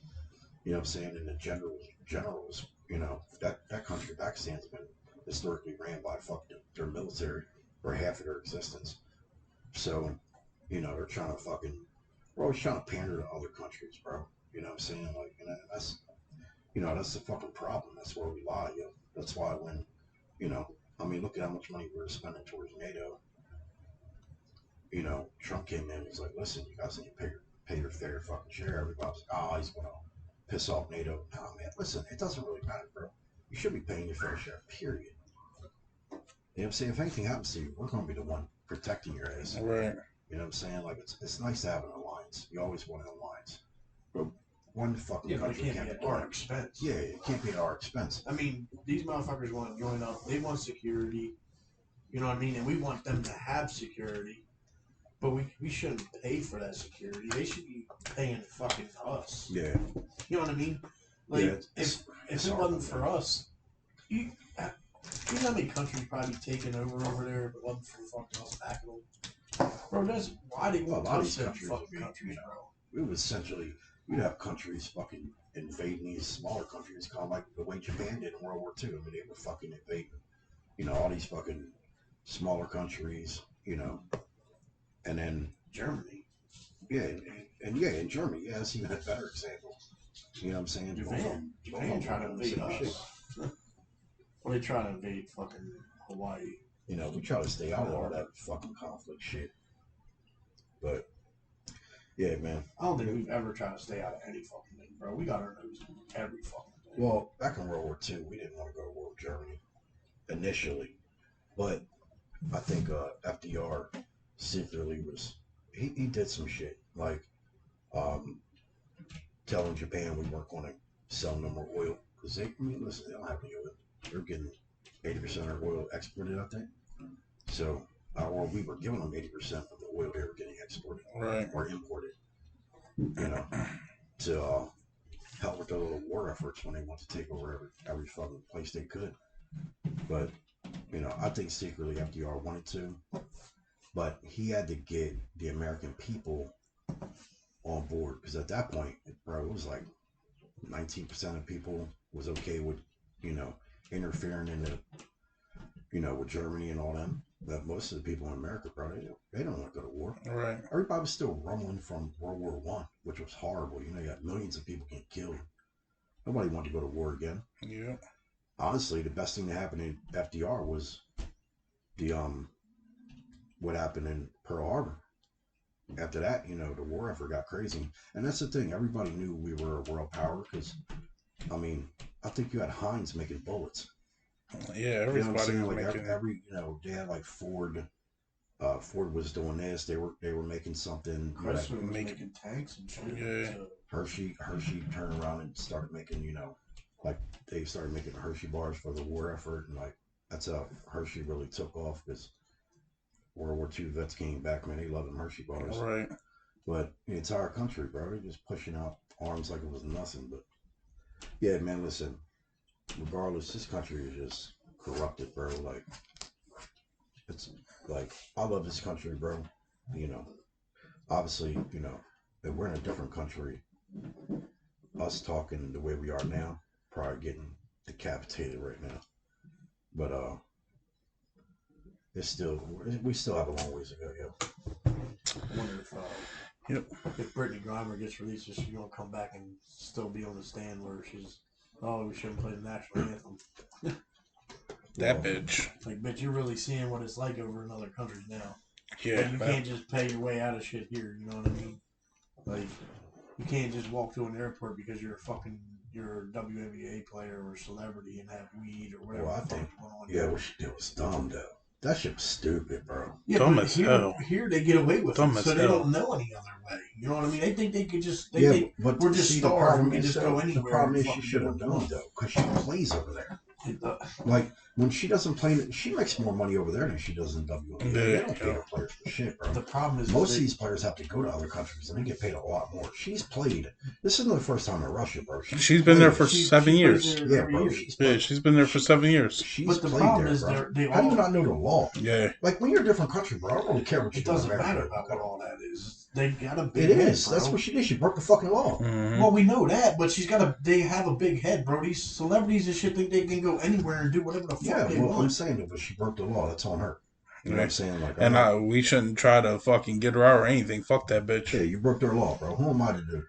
You know what I'm saying? And the generals, that country, Pakistan's been historically ran by fucking their military for half of their existence. So, they're trying to we're always trying to pander to other countries, bro. You know what I'm saying? Like, that's the fucking problem. That's where we lie, yo. That's why when, look at how much money we're spending towards NATO. Trump came in and was like, listen, you guys need to pay your fair fucking share. Everybody's like, oh, he's going to piss off NATO. No, man, listen, it doesn't really matter, bro. You should be paying your fair share, period. You know what I'm saying? If anything happens to you, we're going to be the one protecting your ass. Right. You know what I'm saying? Like, it's nice to have an alliance. You always want an alliance. But one fucking country can't be at our expense. Yeah, it can't be at our expense. I mean, these motherfuckers want to join up. They want security. You know what I mean? And we want them to have security. But we shouldn't pay for that security. They should be paying fucking us. Yeah. You know what I mean? Like, yeah, if it wasn't for us, you know how many countries probably taken over there if it wasn't for fucking us backing them? Bro, that's why they won't touch them fucking countries, bro. We would essentially, we'd have countries fucking invading these smaller countries, kind of like the way Japan did in World War II. I mean, they were fucking invading, all these fucking smaller countries, and then Germany. Yeah, in Germany, yeah, that's even a better example. You know what I'm saying? Japan trying to invade us. Well, they trying to invade fucking Hawaii. We try to stay out of all that fucking conflict shit. But, yeah, man. I don't think we've ever tried to stay out of any fucking thing, bro. We got our nose in every fucking thing. Well, back in World War II, we didn't want to go to war with Germany initially. But I think FDR secretly he did some shit. Like, telling Japan we weren't going to sell no more oil. Because they don't have any oil. They're getting 80% of their oil exported, I think. So, or we were giving them 80% of the oil they were getting exported. Right. Or imported. To help with their little war efforts when they want to take over every fucking place they could. But, I think secretly FDR wanted to. But he had to get the American people on board. Because at that point, bro, it was like 19% of people was okay with, interfering in the, with Germany and all them. But most of the people in America, bro, they don't want to go to war. Right. Everybody was still rumbling from World War I, which was horrible. You got millions of people getting killed. Nobody wanted to go to war again. Yeah. Honestly, the best thing that happened in FDR was the what happened in Pearl Harbor. After that, the war effort got crazy. And that's the thing. Everybody knew we were a world power because, I think you had Heinz making bullets. Yeah, everybody was making every they had like Ford. Ford was doing this. They were making something. Chrysler was making tanks and shit. Yeah. So. Hershey turned around and started making, like they started making Hershey bars for the war effort, and like that's how Hershey really took off because World War II vets came back, man. They loved them Hershey bars. Right. But the entire country, bro, they're just pushing out arms like it was nothing. But yeah, man, listen. Regardless, this country is just corrupted, bro. Like it's like I love this country, bro. Obviously, if we're in a different country, us talking the way we are now, probably getting decapitated right now. But we still have a long ways to go, yo. I wonder if Brittany Griner gets released, is she gonna come back and still be on the stand where she's, we shouldn't play the national anthem. That bitch. Like, bitch, you're really seeing what it's like over in other countries now. Yeah. Like, you can't just pay your way out of shit here, you know what I mean? Like, you can't just walk to an airport because you're a WNBA player or celebrity and have weed or whatever. Well, I think, what she did was dumb, though. That shit was stupid, bro. Yeah, dumb as hell. Here they get away with dumb it, so they don't know any other way. You know what I mean? They think they could just, think but we're just stars and we just go anywhere. The problem is she should have known, though, because she plays over there. Like when she doesn't play, she makes more money over there than she does in WNBA. They don't pay their players for shit, bro. The problem is most of these players have to go to other countries and they get paid a lot more. She's played. This isn't the first time in Russia, bro. She's been there for 7 years. Yeah, bro. She's been there for 7 years. She's played there, bro. How do you not know the law? Yeah. Like when you're a different country, bro, I don't really care what you do. It doesn't matter about what all that is. They got a big head. It head, is. bro. That's what she did. She broke the fucking law. Mm-hmm. Well, we know that, but they have a big head, bro. These celebrities and shit think they can go anywhere and do whatever the fuck they want. I'm saying that, but she broke the law. That's on her. You know what I'm saying? Like, and we shouldn't try to fucking get her out or anything. Fuck that bitch. Yeah, you broke their law, bro. Who am I to do?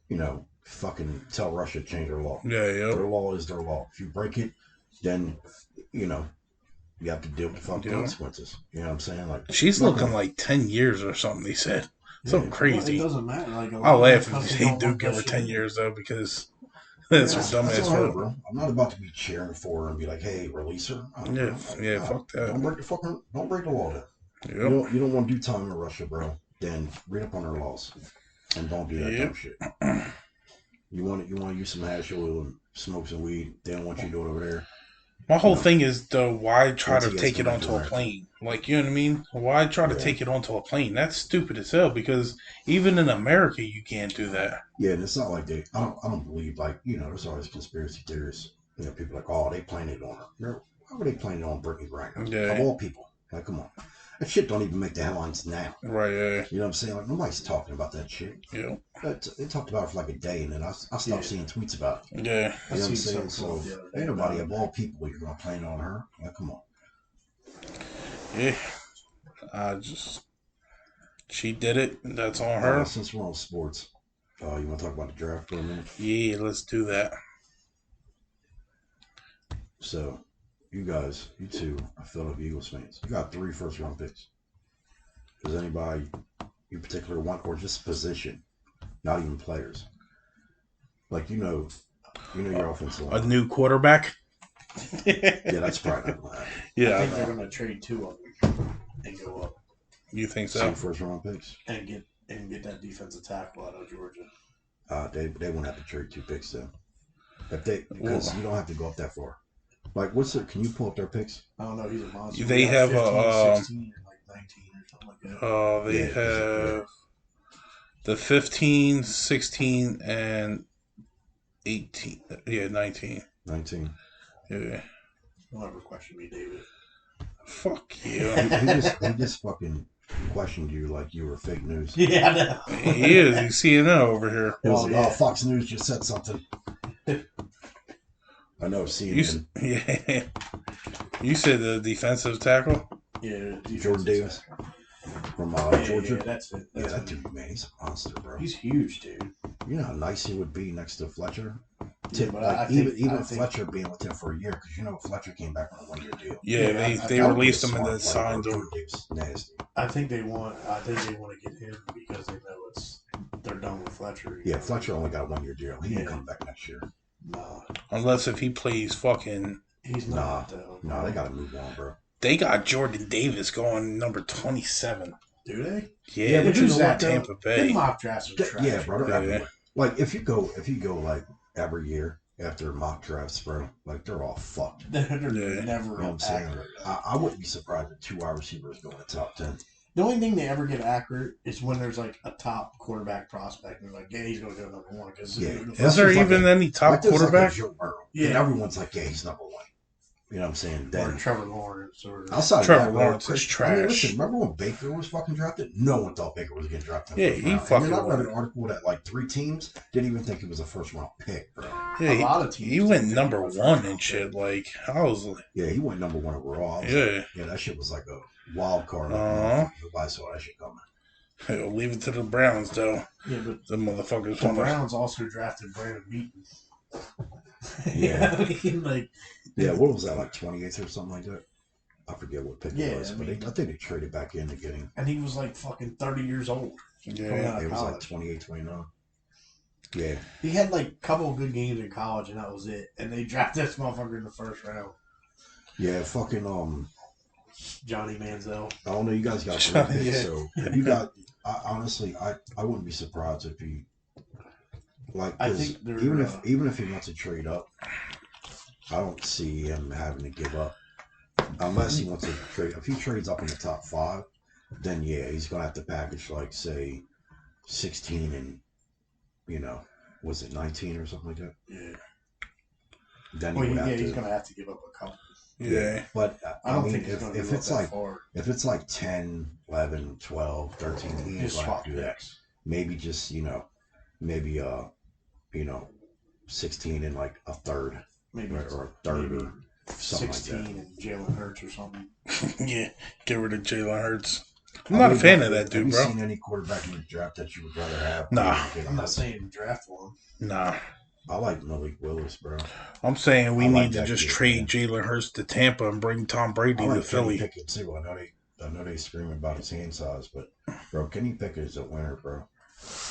You know, fucking tell Russia to change their law. Yeah. Their law is their law. If you break it, then, you know, you have to deal with the fucking consequences. You know what I'm saying? Like she's looking like 10 years or something, they said. Something crazy. Well, it doesn't matter. Like, I'll laugh if they do give her 10 years, though, because that's her dumbass her, bro. I'm not about to be cheering for her and be like, hey, release her. Fuck that. Don't break the law then. Yep. You don't want to do time in Russia, bro. Then read up on their laws. And don't do that dumb shit. You want to use some hash oil and smoke some weed. They don't want you to do it over there. My whole thing is, though, why try to take it onto a plane? Like, you know what I mean? Why try to take it onto a plane? That's stupid as hell, because even in America, you can't do that. Yeah, and it's not like I don't believe, like, you know, there's always conspiracy theorists. You know, people like, oh, they planned it on her. Why would they plan it on Brittany Griner? Yeah. Of all people. Like, come on. That shit don't even make the headlines now. Right, yeah. You know what I'm saying? Like, nobody's talking about that shit. Yeah. They talked about it for like a day, and then I stopped seeing tweets about it. Yeah. You know what I'm saying? So, ain't nobody of all people you're going to plan on her. Like, come on. Yeah. She did it. That's on her. Since we're on sports, you want to talk about the draft for a minute? Yeah, let's do that. So, you two are Philadelphia Eagles fans. You got 3 first-round picks. Does anybody you particularly want, or just position, not even players? Like, you know your offensive line. A new quarterback? Yeah, that's probably not going to happen. Yeah, I think they're going to trade 2 of them and go up. You think so? 2 first-round picks? And get that defensive tackle out of Georgia. They won't have to trade 2 picks, though. Because you don't have to go up that far. Like, can you pull up their picks? I don't know. He's a monster. They have 15, 16, or like 19 or something like that. They have the 15, 16, and 18. Yeah, 19. 19. Yeah. Don't ever question me, David. Fuck you. He just fucking questioned you like you were fake news. Yeah, I know. He is. He's CNN over here. It was like, Fox News just said something. I know, CNN. Yeah. You said the defensive tackle? Yeah, Jordan Davis from Georgia. Yeah, that's it. That dude, man, he's a monster, bro. He's huge, dude. You know how nice he would be next to Fletcher? Yeah, but even Fletcher being with him for a year, because you know Fletcher came back on a 1-year deal. Yeah, they released him and then signed him. Nasty. I think they want to get him because they know they're done with Fletcher. Yeah, Fletcher only got a 1-year deal. He ain't coming back next year. No. Unless if he plays fucking... He's not, though. Nah, they got to move on, bro. They got Jordan Davis going number 27. Do they? Yeah, but you know what? Tampa Bay. Them mock drafts are trash. Yeah, bro. Everywhere. Like, if you go like every year after mock drafts, bro, like they're all fucked. They're never You know what I'm saying? accurate. I wouldn't be surprised if 2 wide receivers go in the top 10. The only thing they ever get accurate is when there's like a top quarterback prospect. And they're like, yeah, he's going to go number 1. Is there even any top quarterback? Like Joe Burrow. Yeah. And everyone's like, yeah, he's number 1. You know what I'm saying? Or Trevor Lawrence. Or outside Trevor of that, Lawrence is trash. I mean, listen, remember when Baker was fucking drafted? No one thought Baker was getting drafted. Yeah, he fucking. And then I read an article that like 3 teams didn't even think it was a first-round pick, bro. Yeah, a lot of teams. He went number 1 and shit. Like, I was like, yeah, he went number 1 overall. Yeah, that shit was like a wild card. Nobody saw that shit coming. Hey, leave it to the Browns, though. Yeah, but the motherfuckers. The Browns also drafted Brandon Beaton. Yeah, I mean, like. Yeah, what was that, like 28th or something like that? I forget what pick it was, but I think they traded back in to get him. And he was like fucking 30 years old. Yeah, it was like 28, 29. Yeah. He had like a couple of good games in college, and that was it. And they drafted this motherfucker in the first round. Yeah, fucking Johnny Manziel. I don't know. You guys got 3 picks, so you got. Honestly, I wouldn't be surprised if he. Like, I think even if he wants to trade up, I don't see him having to give up unless he wants to trade. If he trades up in the top 5, then yeah, he's gonna have to package like say 16 and was it 19 or something like that? Yeah. Then he's gonna have to give up a couple. Yeah. But I don't think he's gonna if go it's that like far. if it's like 10, 11, 12, 13, he ain't Just gonna have swap to do that. picks. Maybe just maybe 16 and like a third, Maybe or a third, maybe or something 16 like that. and Jalen Hurts or something. Yeah, get rid of Jalen Hurts. I'm not a fan of that dude, bro. Have you seen any quarterback in the draft that you would rather have? Nah. I'm not saying draft one. Nah. I like Malik Willis, bro. I'm saying we need to just kid, trade Jalen Hurts to Tampa and bring Tom Brady I like to Philly. Kenny Pickett too. I know they scream about his hand size, but bro, Kenny Pickett is a winner, bro.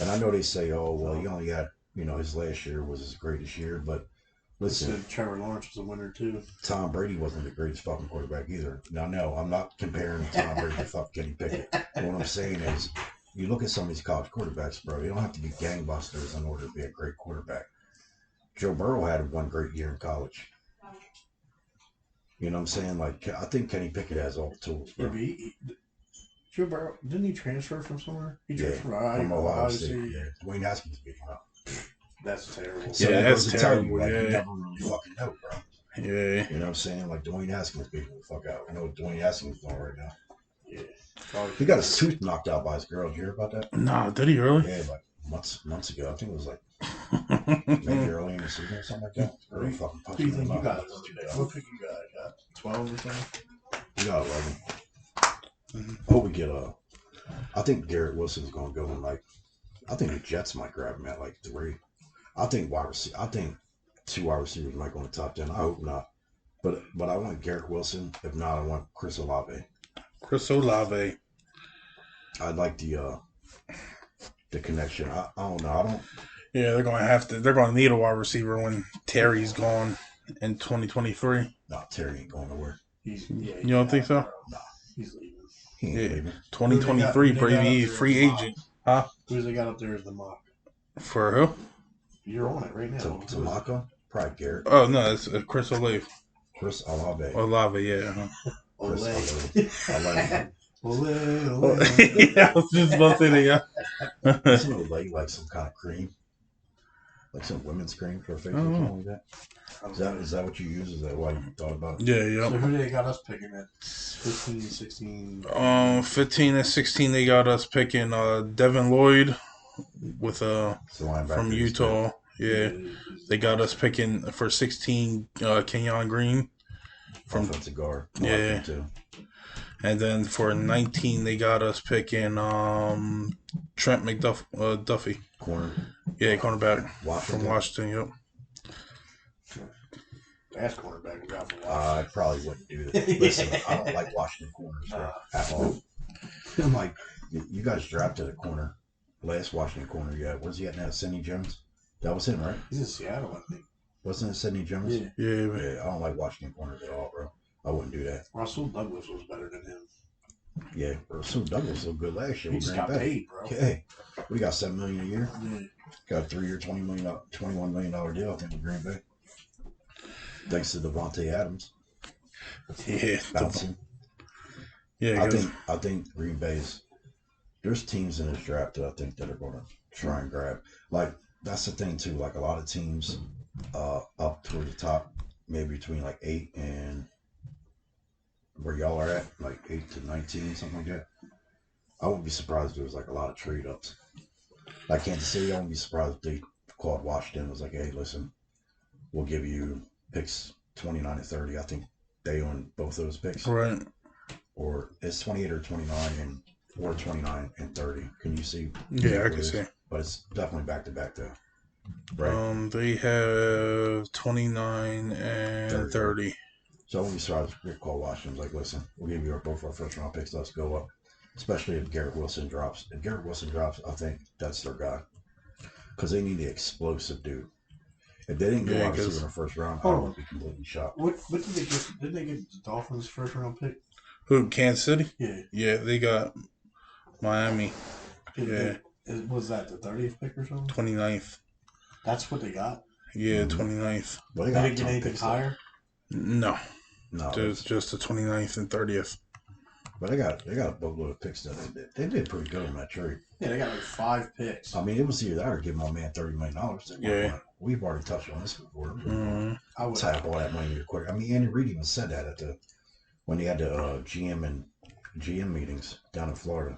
And I know they say, oh well, he only had his last year was his greatest year, but listen, Trevor Lawrence was a winner too. Tom Brady wasn't the greatest fucking quarterback either. Now, no, I'm not comparing Tom Brady to fucking Kenny Pickett. But what I'm saying is, you look at some of these college quarterbacks, bro. You don't have to be gangbusters in order to be a great quarterback. Joe Burrow had one great year in college. You know what I'm saying? Like, I think Kenny Pickett has all the tools, bro. Joe Burrow, didn't he transfer from somewhere? He transferred from Ohio State. Yeah. Dwayne Haskins beat him up. That's terrible. So Yeah, that's terrible. You never really fucking know, bro. Yeah. You know what I'm saying? Like, Dwayne Haskins beat him the fuck out. I know what Dwayne Haskins is doing right now. Yeah. He got his tooth knocked out by his girl. Did you hear about that? Nah, did he really? Yeah, like months ago. I think it was like maybe early in the season or something like that. Girl fucking punched him in the mouth. What pick you got? 12 or something? We got 11. Oh, we get I think Garrett Wilson's going to go in like. I think the Jets might grab him at like 3. I think I think 2 wide receivers might go in the top 10. I hope not. But I want Garrett Wilson. If not, I want Chris Olave. Chris Olave. I like the connection. I don't know. Yeah, they're going to need a wide receiver when Terry's gone in 2023. No, Terry ain't going nowhere. You don't think so? No. He's leaving. He ain't leaving. 2023, he's free agent. Huh? Who's they got up there as the mock? For who? You're on it right now. Tamaka? Probably Garrett. Oh, no, it's Chris Olave. Chris Olave. Olave, yeah. Olave. Olave. Yeah, I was just about to say that, yeah. Isn't Olay like some kind of cream? Like some women's cream for a face or something like that? Is that what you use? Is that why you thought about it? Yeah. So who they got us picking at 15, 16? 15 and 16, they got us picking Devin Lloyd with from Utah. Yeah. They got us picking for 16 Kenyon Green from offensive guard. Yeah. And then for 19, they got us picking Trent Duffy. Corner. Yeah, cornerback Washington. From Washington, yep. That's cornerback we got from Washington. I probably wouldn't do that. Listen, I don't like Washington corners at all. I'm like, you guys drafted a corner. Last Washington corner, yeah. Where's he at now? Sidney Jones? That was him, right? He's in Seattle, I think. Wasn't it Sidney Jones? Yeah. I don't like Washington corners at all, bro. I wouldn't do that. Russell Douglas was better than him. Yeah, Russell Douglas was good last year. He just got paid, bro. Okay. We got $7 million a year. Yeah. Got a 3-year, $21 million deal, I think, with Green Bay. Thanks to Devontae Adams. Yeah. Bouncing. Yeah. I think Green Bay's. There's teams in this draft that I think that are going to try and grab. Like, that's the thing too. Like, a lot of teams up toward the top, maybe between like 8 and where y'all are at, like 8 to 19, something like that. I wouldn't be surprised if there was like a lot of trade ups. Like Kansas City, I wouldn't be surprised if they called Washington and was like, hey, listen, we'll give you picks 29 and 30. I think they own both those picks. Right. Or it's 28 or 29 or 29 and 30. Can you see? Yeah, I can see. But it's definitely back to back though. Right. They have 29 and 30. So when we started to call Washington, like, listen, we'll give you both our first round picks. Let's go up. Especially if Garrett Wilson drops. If Garrett Wilson drops, I think that's their guy. Because they need the explosive dude. If they didn't go wide receiver in the first round, I would be completely shocked. What did they get? Didn't they get the Dolphins' first round pick? Who, Kansas City? Yeah. Yeah, they got Miami. Was that the 30th pick or something? 29th. That's what they got? Yeah, 29th. Well, they didn't get anything higher? No, No, just the 29th and 30th. but they got a boatload of picks that they did pretty good on that trade. Yeah, they got like 5 picks. I mean, it was either that or give my man $30 million. Yeah. We've already touched on this before. I would Tie up all that money real quick. I mean, Andy Reid even said that when he had the GM meetings down in Florida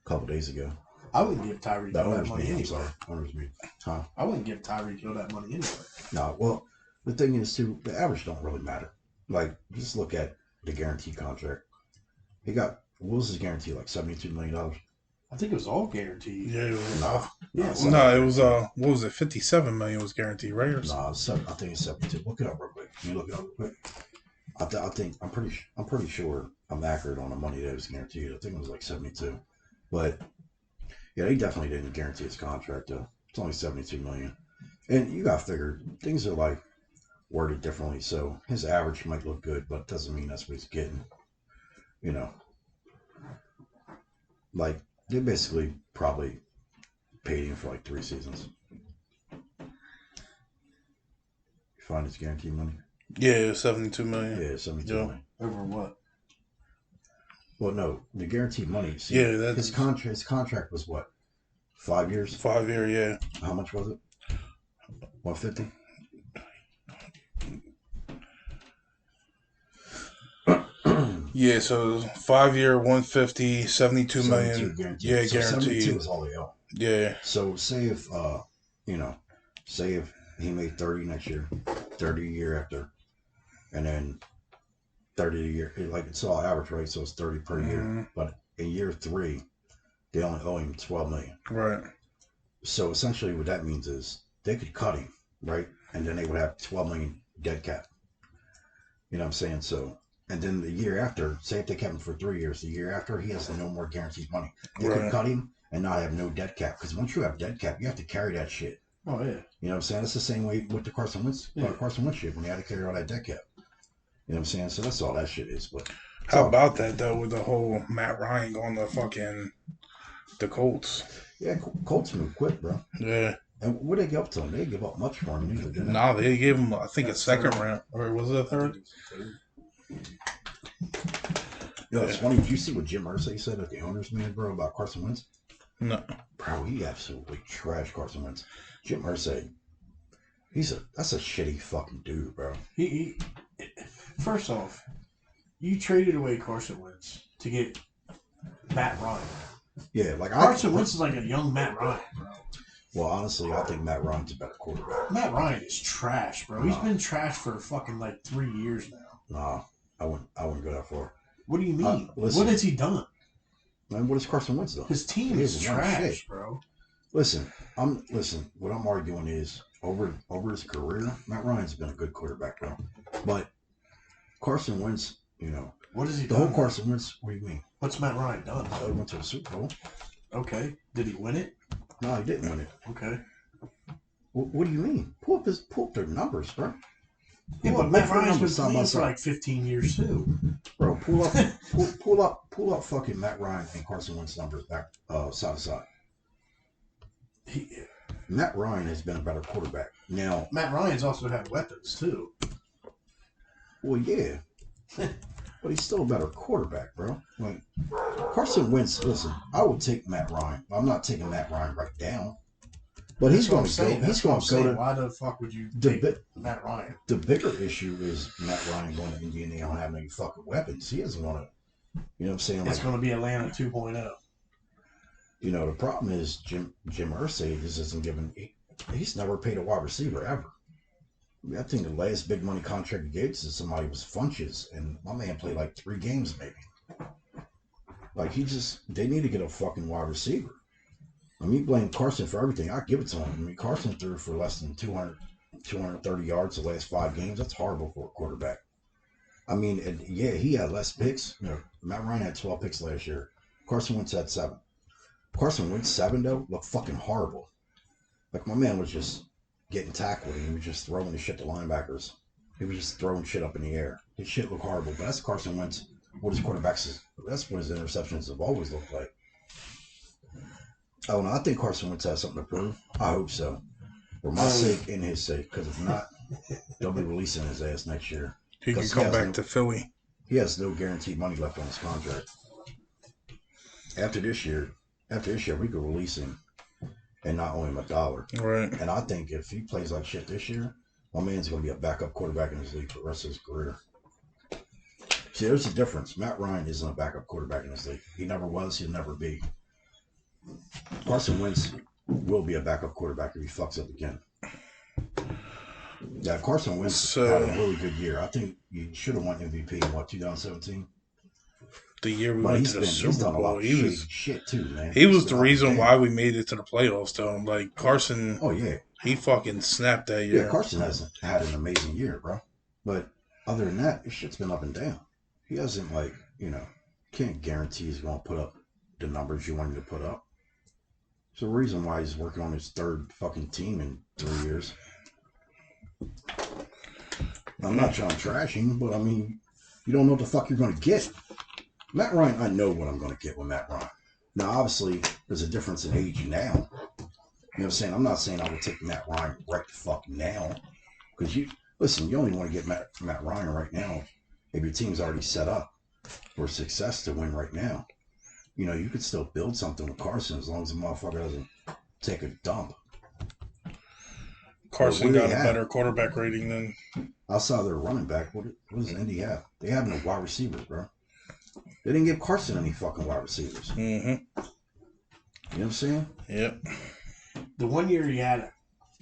a couple days ago. I wouldn't give Tyreek Hill that money anyway. Owners meeting. Huh? I wouldn't give Tyreek Hill that money anyway. No, well, the thing is, too, the average don't really matter. Like, just look at the guarantee contract. He got, what was his guarantee, like $72 million? I think it was all guaranteed. Yeah, it was. Yeah, it was what was it? 57 million was guaranteed, right? Or I think it's 72. Look it up real quick. Can you look it up real quick? I'm pretty sure I'm accurate on the money that was guaranteed. I think it was like 72. But yeah, they definitely didn't guarantee his contract though. It's only 72 million. And you gotta figure things are like worded differently, so his average might look good, but it doesn't mean that's what he's getting. You know. Like they basically probably paid him for like 3 seasons. You find his guaranteed money? Yeah, 72 million. Yeah, 72 million. Over what? Well, no, the guaranteed money. See, Yeah, that's his contract was what? 5 years? 5 year, yeah. How much was it? 150? Yeah, so 5 year, 150, 72 million. Guaranteed. Yeah, so guaranteed. 72 is all they owe. Yeah. So say if say if he made 30 next year, 30 a year after, and then 30 a year, like it's all average, right? So it's 30 per year. But in year 3, they only owe him 12 million. Right. So essentially what that means is they could cut him, right? And then they would have 12 million dead cap. You know what I'm saying? So, and then the year after, say if they kept him for 3 years, the year after he has no more guaranteed money. They could cut him and not have no dead cap. Because once you have dead cap, you have to carry that shit. Oh, yeah. You know what I'm saying? It's the same way with the Carson Wentz shit when they had to carry all that dead cap. You know what I'm saying? So that's all that shit is. But how about that though with the whole Matt Ryan going to the Colts? Yeah, Colts move quick, bro. Yeah. And what did they give up to him? They didn't give up much for him neither, did they? No, they gave him I think a second round, or was it a third? It's funny. Did you see what Jim Irsay said at the owners meeting, bro, about Carson Wentz? No. Bro, he absolutely trashed Carson Wentz. Jim Irsay, that's a shitty fucking dude, bro. He first off, you traded away Carson Wentz to get Matt Ryan. Yeah, like Carson Wentz is like a young Matt Ryan, bro. Well, honestly, I think Matt Ryan's a better quarterback. Matt Ryan is trash, bro. He's been trash for fucking like 3 years now. Nah, I wouldn't go that far. What do you mean? Listen, what has he done? Man, what has Carson Wentz done? His team is trash, bro. Listen. What I'm arguing is over his career, Matt Ryan's been a good quarterback, bro. But Carson Wentz, what has he done? done? The whole Carson Wentz. What do you mean? What's Matt Ryan done? He went to the Super Bowl. Okay. Did he win it? No, he didn't win it. Okay. What do you mean? Pull up their numbers, bro. Yeah, but Matt Ryan's been playing for like 15 years too. Bro, pull up fucking Matt Ryan and Carson Wentz numbers back side to side. Matt Ryan has been a better quarterback. Now Matt Ryan's also had weapons too. Well, yeah. But he's still a better quarterback, bro. Like Carson Wentz, listen, I would take Matt Ryan. I'm not taking Matt Ryan right down. But he's going to go. He's going to go to. Why the fuck would you take Matt Ryan? The bigger issue is Matt Ryan going to Indiana. They don't have any fucking weapons. He doesn't want to. You know what I'm saying? It's going to be Atlanta 2.0. The problem is Jim Irsay just isn't giving. He's never paid a wide receiver ever. I think the last big money contract he gave to somebody was Funches, and my man played like 3 games maybe. Like they need to get a fucking wide receiver. I mean, blame Carson for everything. I give it to him. I mean, Carson threw for less than 230 yards the last 5 games. That's horrible for a quarterback. I mean, he had less picks. Matt Ryan had 12 picks last year. Carson Wentz had 7. Carson Wentz 7 though looked fucking horrible. Like my man was just getting tackled. He was just throwing the shit to linebackers. He was just throwing shit up in the air. His shit looked horrible. But that's Carson Wentz. What his quarterbacks that's what his interceptions have always looked like. Oh no, I think Carson Wentz has something to prove. I hope so. For my sake and his sake. Because if not, they'll be releasing his ass next year. He can come back to Philly. He has no guaranteed money left on his contract. After this year, we could release him and not owe him $1. Right. And I think if he plays like shit this year, my man's going to be a backup quarterback in his league for the rest of his career. See, there's a difference. Matt Ryan isn't a backup quarterback in his league. He never was. He'll never be. Carson Wentz will be a backup quarterback if he fucks up again. Yeah, Carson Wentz had a really good year. I think he should have won MVP in 2017. The year we went to the Super Bowl, he was shit too, man. He was the reason why we made it to the playoffs. Though, like Carson. Oh yeah, he fucking snapped that year. Yeah, Carson hasn't had an amazing year, bro. But other than that, his shit's been up and down. He hasn't can't guarantee he's going to put up the numbers you want him to put up. There's a reason why he's working on his third fucking team in 3 years. I'm not trying to trash him, but I mean, you don't know what the fuck you're going to get. Matt Ryan, I know what I'm going to get with Matt Ryan. Now, obviously, there's a difference in age now. You know what I'm saying? I'm not saying I would take Matt Ryan right the fuck now. Because you only want to get Matt Ryan right now if your team's already set up for success to win right now. You know, you could still build something with Carson as long as the motherfucker doesn't take a dump. Carson got a better quarterback rating than... Outside their running back, what does Indy have? They have no wide receivers, bro. They didn't give Carson any fucking wide receivers. Mm-hmm. You know what I'm saying? Yep. The 1 year he had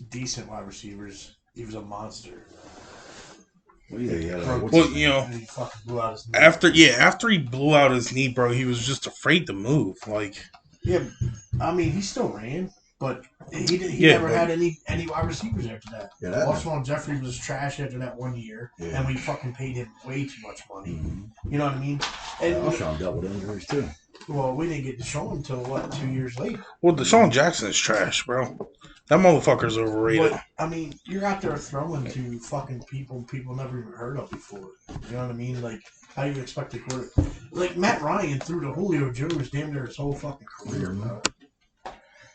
decent wide receivers, he was a monster. Well, yeah. You know, he fucking blew out his knee. After he blew out his knee, bro, he was just afraid to move. Like, yeah, I mean, he still ran, but he never had any wide receivers after that. Yeah, Alshon Jeffrey was trash after that 1 year, and we fucking paid him way too much money. Mm-hmm. You know what I mean? And Alshon dealt with injuries too. Well, we didn't get Deshaun until 2 years later. Well, Deshaun Jackson is trash, bro. That motherfucker's overrated. But, I mean, you're out there throwing to fucking people never even heard of before. You know what I mean? Like, how do you expect a quarter? Like, Matt Ryan threw to Julio Jones damn near his whole fucking career, bro.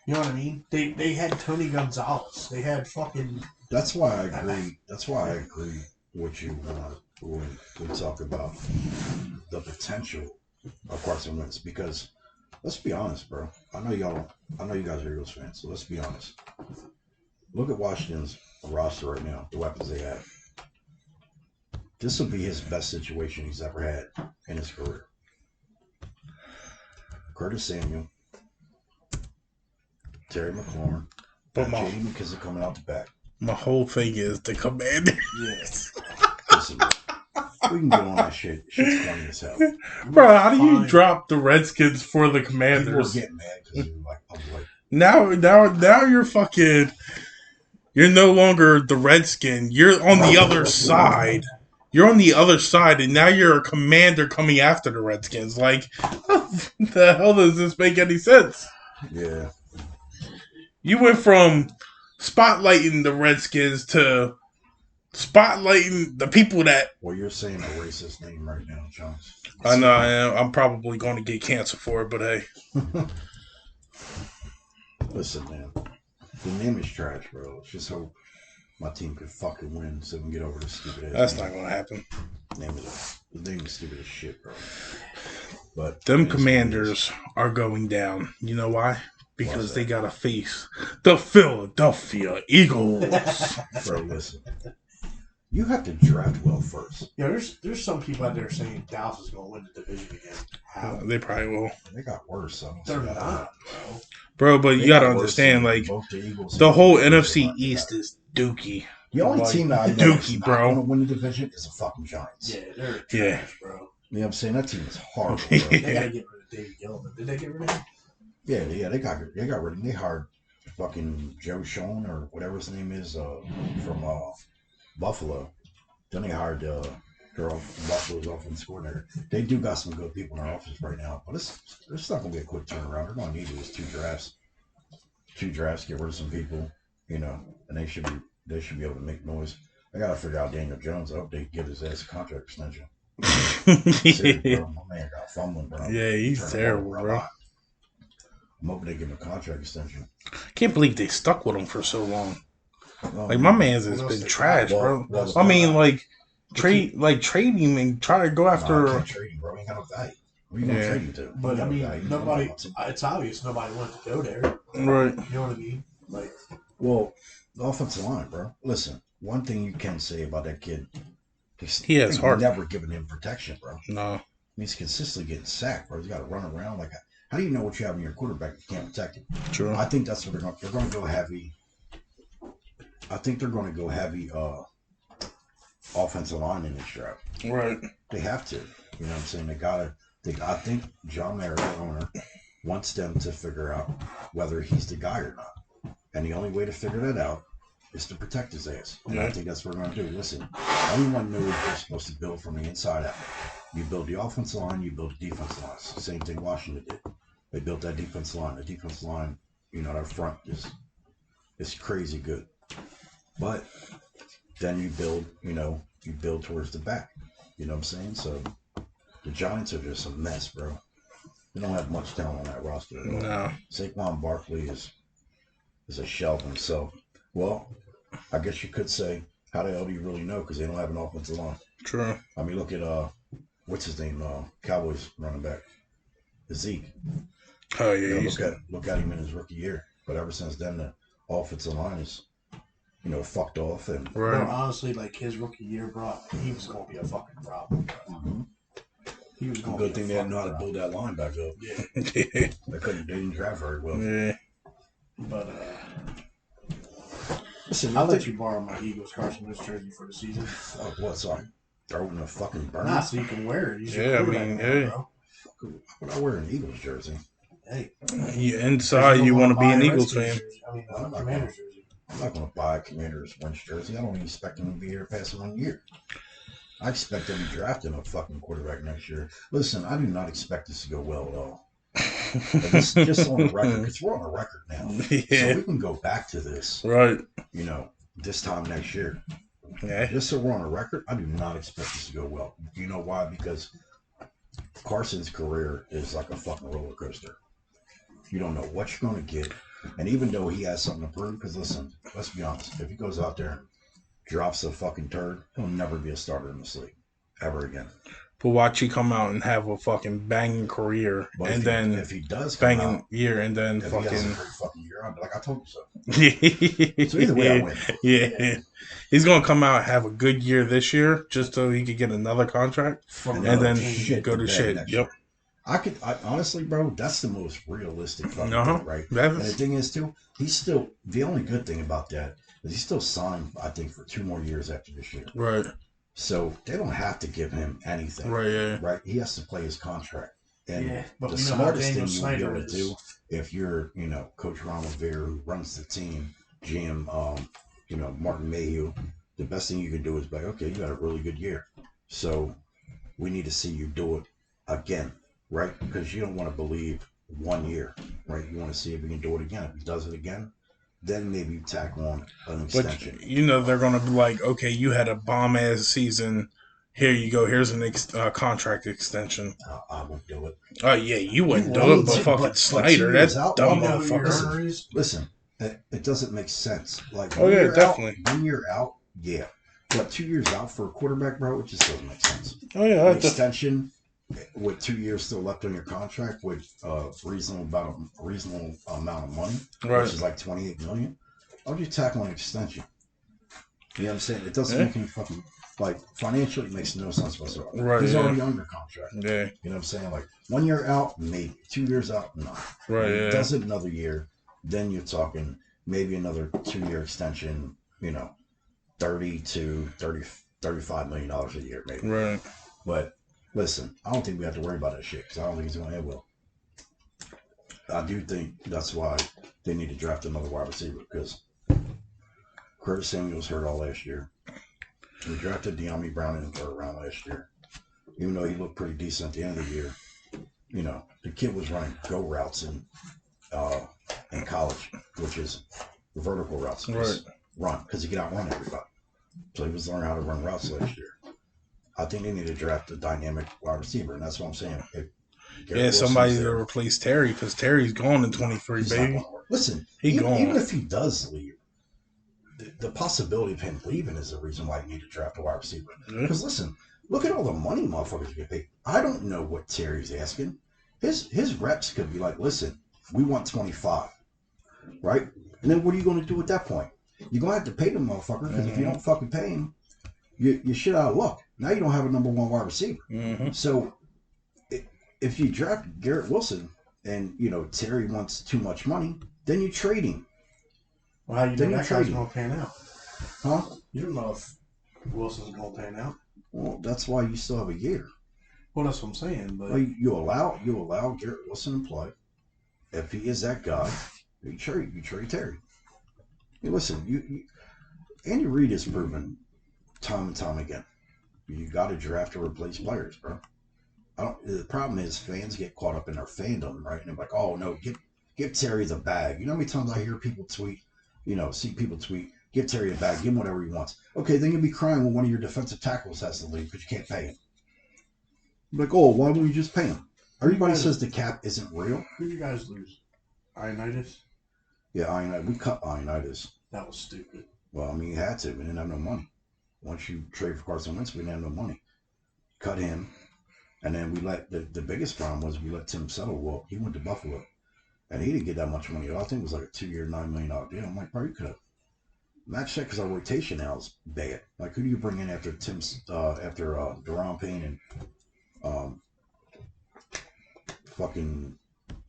You know what I mean? They had Tony Gonzalez. They had fucking... That's why I agree. That's why I agree with you when we talk about the potential of Carson Wentz. Because, let's be honest, bro. I know you guys are Eagles fans, so let's be honest. Look at Washington's roster right now, the weapons they have. This will be his best situation he's ever had in his career. Curtis Samuel, Terry McLaurin, but J.D. McKissick coming out the back. My whole thing is the Commander. Yes. Listen, we can get on that shit. Shit's funny as hell. Bro, how do you drop the Redskins for the Commanders? People are getting mad because I'm like... Now you're fucking... You're no longer the Redskin. You're on the other side. You're on the other side, and now you're a commander coming after the Redskins. Like, the hell does this make any sense? Yeah. You went from spotlighting the Redskins to spotlighting the people that... Well, you're saying a racist name right now, Chunks. I know I am. I'm probably going to get canceled for it, but hey. Listen, man. The name is trash, bro. Let's just hope my team could fucking win so we can get over this stupid ass. That's not going to happen. The name is stupid as shit, bro. But them Commanders are going down. You know why? Because they got to face the Philadelphia Eagles. Bro, listen. You have to draft well first. Yeah, there's some people out there saying Dallas is going to win the division again. How? They probably will. They got worse. So they're not, bro. Bro, but you got to understand, like, the whole NFC East is dookie. The only team that I know dookie, bro, going to win the division is the fucking Giants. Yeah, they're trash, bro. You know what I'm saying? That team is horrible, bro. They got to get rid of David Gilman. Did they get rid of him? Yeah, they got rid of him. They hired fucking Joe Schoen or whatever his name is from Buffalo. Then they hired girl from Buffalo's offense coordinator. They do got some good people in their office right now, but it's not going to be a quick turnaround. They're going to need to do is 2 drafts. 2 drafts, get rid of some people, you know, and they should be able to make noise. I got to figure out Daniel Jones. I hope they give his ass a contract extension. Seriously, bro. My man got fumbling, bro. Yeah, he's terrible, bro. I'm hoping they give him a contract extension. Can't believe they stuck with him for so long. Like, my man's has been trash, bro. I mean, like, trade him and try to go after. No, I can't trade him, bro. He ain't got no value. What are you gonna trade him to? But I mean, value. nobody. It's obvious nobody wanted to go there. Right. You know what I mean? Like, well, the offensive line, bro. Listen, one thing you can say about that kid, he has heart. Never given him protection, bro. No. He's consistently getting sacked, bro. He's got to run around. Like, how do you know what you have in your quarterback if you can't protect him? True. I think that's what they're going to go heavy. I think they're going to go heavy offensive line in this draft. Right. They have to. You know what I'm saying? They got to. I think John Mayer, the owner, wants them to figure out whether he's the guy or not. And the only way to figure that out is to protect his ass. And I think that's what we're going to do. Listen, everyone knows you're supposed to build from the inside out. You build the offensive line, you build the defensive line. It's the same thing Washington did. They built that defensive line. The defensive line, their front is crazy good. But then you build towards the back. You know what I'm saying? So the Giants are just a mess, bro. They don't have much talent on that roster at all. No. Saquon Barkley is a shell of himself. Well, I guess you could say, how the hell do you really know? Because they don't have an offensive line. True. I mean, look at what's his name? Cowboys running back, Zeke. Oh yeah. Look at him in his rookie year. But ever since then, the offensive line is, fucked off. And bro, honestly, like his rookie year, bro, he was gonna be a fucking problem. Mm-hmm. He was gonna good thing they didn't know how to build that line back up. Yeah. They didn't draft very well. Yeah. But listen, I'll let you borrow my Eagles Carson Wentz jersey for the season. Oh, what? Sorry. Throw it in a fucking burner? Nah, so you can wear it. You Yeah, I mean, hey. bro. Why would I wear an Eagles jersey? Hey. Inside, you want to be an Eagles fan. Commander's jersey. I'm not going to buy a Commander's Wentz jersey. I don't even expect him to be here past 1 year. I expect him to be drafting a fucking quarterback next year. Listen, I do not expect this to go well at all. Just on the record, because we're on the record now. Yeah. So we can go back to this. Right. This time next year. Yeah. Just so we're on the record, I do not expect this to go well. Do you know why? Because Carson's career is like a fucking roller coaster. You don't know what you're going to get. And even though he has something to prove, because listen, let's be honest, if he goes out there and drops a fucking turd, he'll never be a starter in this league. Ever again. But watch he come out and have a fucking banging career, But and if he does banging out, year, and then if fucking he has a great fucking year, I'll be like, I told you so. Yeah. So either way, I win. Yeah. He's gonna come out and have a good year this year, just so he could get another contract, and then go to shit. Yep. I honestly, bro, that's the most realistic fucking thing, right? And the thing is, too, he's still, the only good thing about that is he's still signed, I think, for 2 more years after this year. Right. So they don't have to give him anything. Right, yeah. Right? He has to play his contract. And but the smartest thing you would be able to do, if you're, Coach Ron Rivera, who runs the team, GM, Martin Mayhew, the best thing you can do is be like, okay, you had a really good year. So we need to see you do it again, right? Because you don't want to believe 1 year, right? You want to see if he can do it again. If he does it again, then maybe tack on an extension. But, they're going to be like, okay, you had a bomb-ass season. Here you go. Here's a contract extension. I wouldn't do it. Oh, yeah, you wouldn't do it, but fucking Snyder, that's dumb motherfucker. Listen, it doesn't make sense. Like, definitely. 1 year out, yeah. But 2 years out for a quarterback, bro, it just doesn't make sense. Oh, yeah. An extension with 2 years still left on your contract with a reasonable amount of money, which is like $28 million. I'll just tack on an extension. You know what I'm saying? It doesn't make any fucking, like, financially, it makes no sense whatsoever. Right, he's already under contract. Yeah. You know what I'm saying? Like, 1 year out, maybe. 2 years out, no. Right, If he does it another year, then you're talking maybe another 2-year extension, $30 to $35 million a year, maybe. Right. But listen, I don't think we have to worry about that shit because I don't think he's going to end well. I do think that's why they need to draft another wide receiver because Curtis Samuel was hurt all last year. We drafted De'Ami Brown in the 3rd round last year. Even though he looked pretty decent at the end of the year, the kid was running go routes in college, which is vertical routes. Right. Run, because he could outrun everybody. So he was learning how to run routes last year. I think they need to draft a dynamic wide receiver, and that's what I'm saying. Somebody to replace Terry, because Terry's gone in 23, baby. Listen, even if he does leave, the possibility of him leaving is the reason why you need to draft a wide receiver. Yeah. Because listen, look at all the money motherfuckers get paid. I don't know what Terry's asking. His reps could be like, listen, we want 25, right? And then what are you going to do at that point? You're going to have to pay the motherfucker because if you don't fucking pay him, you're shit out of luck. Now you don't have a number one wide receiver. Mm-hmm. So if you draft Garrett Wilson and, Terry wants too much money, then you trade him. Well, how you know that guy's going to pan out? Huh? You don't know if Wilson's going to pan out. Well, that's why you still have a year. Well, that's what I'm saying. But Well, you allow Garrett Wilson to play. If he is that guy, you trade Terry. Hey, listen, Andy Reid has proven time and time again. You got to draft to replace players, bro. The problem is fans get caught up in their fandom, right? And they're like, oh no, give Terry the bag. You know how many times I hear people tweet, see people tweet, give Terry a bag, give him whatever he wants. Okay, then you'll be crying when one of your defensive tackles has to leave because you can't pay him. You're like, oh, why won't you just pay him? Everybody says the cap isn't real. Who you guys lose? Ionitis? Yeah, we cut Ionitis. That was stupid. Well, I mean, you had to. We didn't have no money. Once you trade for Carson Wentz, we didn't have no money. Cut him. And then we let, the biggest problem was we let Tim Settle walk. He went to Buffalo. And he didn't get that much money. I think it was like a 2-year, $9 million deal. I'm like, bro, you could have matched that because our rotation now is bad. Like, who do you bring in after Deron Payne and fucking,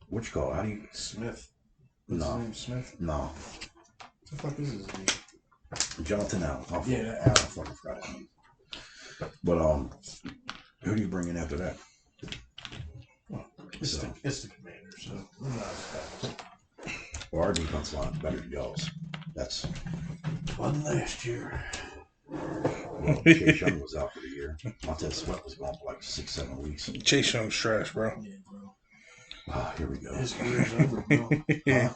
what you call it? How do you? Smith. What's No. his name? Smith? No. What the fuck is his name? Jonathan Allen. Yeah, I fucking forgot his name. But, who do you bring in after that? Well, it's the Commanders, so we're not as bad. Well, our defense line is better than y'all's. That's. One last year. Well, Chase Young was out for the year. Montez Sweat was gone for like 6-7 weeks. Chase Young's trash, bro. Yeah, bro. Ah, here we go. His career's over, bro.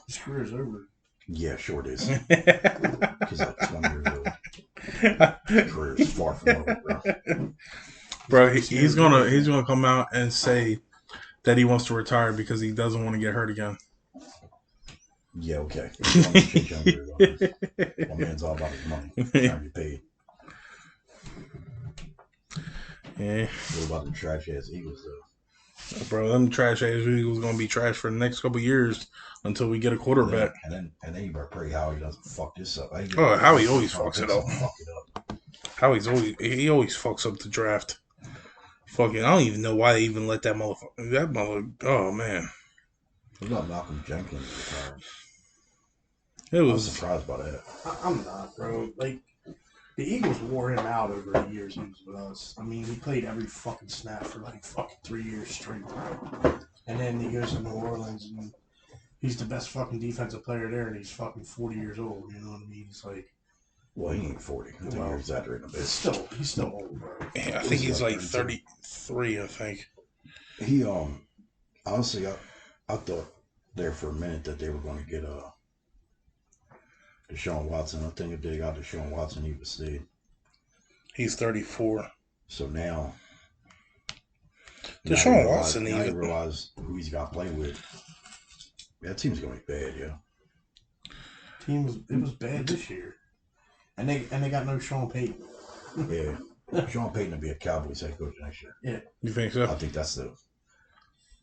His career's over. Yeah, sure it is. He's like 20 years old. His career is far from over, bro. Bro, he's gonna come out and say that he wants to retire because he doesn't want to get hurt again. Yeah, okay. My man's all about his money. Trying to get paid. Yeah. What about the trash ass Eagles though? Bro, them trash ass Eagles gonna be trash for the next couple years until we get a quarterback. And then you better pray Howie doesn't fuck this up. Howie always fucks it up. Fuck it up. Howie's always fucks up the draft. Fucking, I don't even know why they even let that motherfucker. Oh man. What about Malcolm Jenkins retired? I was surprised by that. I'm not, bro. Like, the Eagles wore him out over the years he was with us. I mean, he played every fucking snap for like fucking 3 years straight, bro. And then he goes to New Orleans and he's the best fucking defensive player there, and he's fucking 40 years old. You know what I mean? It's like, well, he ain't 40. I think you're exaggerating a bit. He's still old, bro. Yeah, I think he's like 33. I think he honestly, I thought there for a minute that they were going to get Deshaun Watson. I think if they got Deshaun Watson, he would stay. he's 34. So now Deshaun Watson, now you realize who he's got to play with. That team's going to be bad, yeah. It was bad this year, and they got no Sean Payton. Yeah, Sean Payton will be a Cowboys head coach next year. Yeah, you think so? I think that's the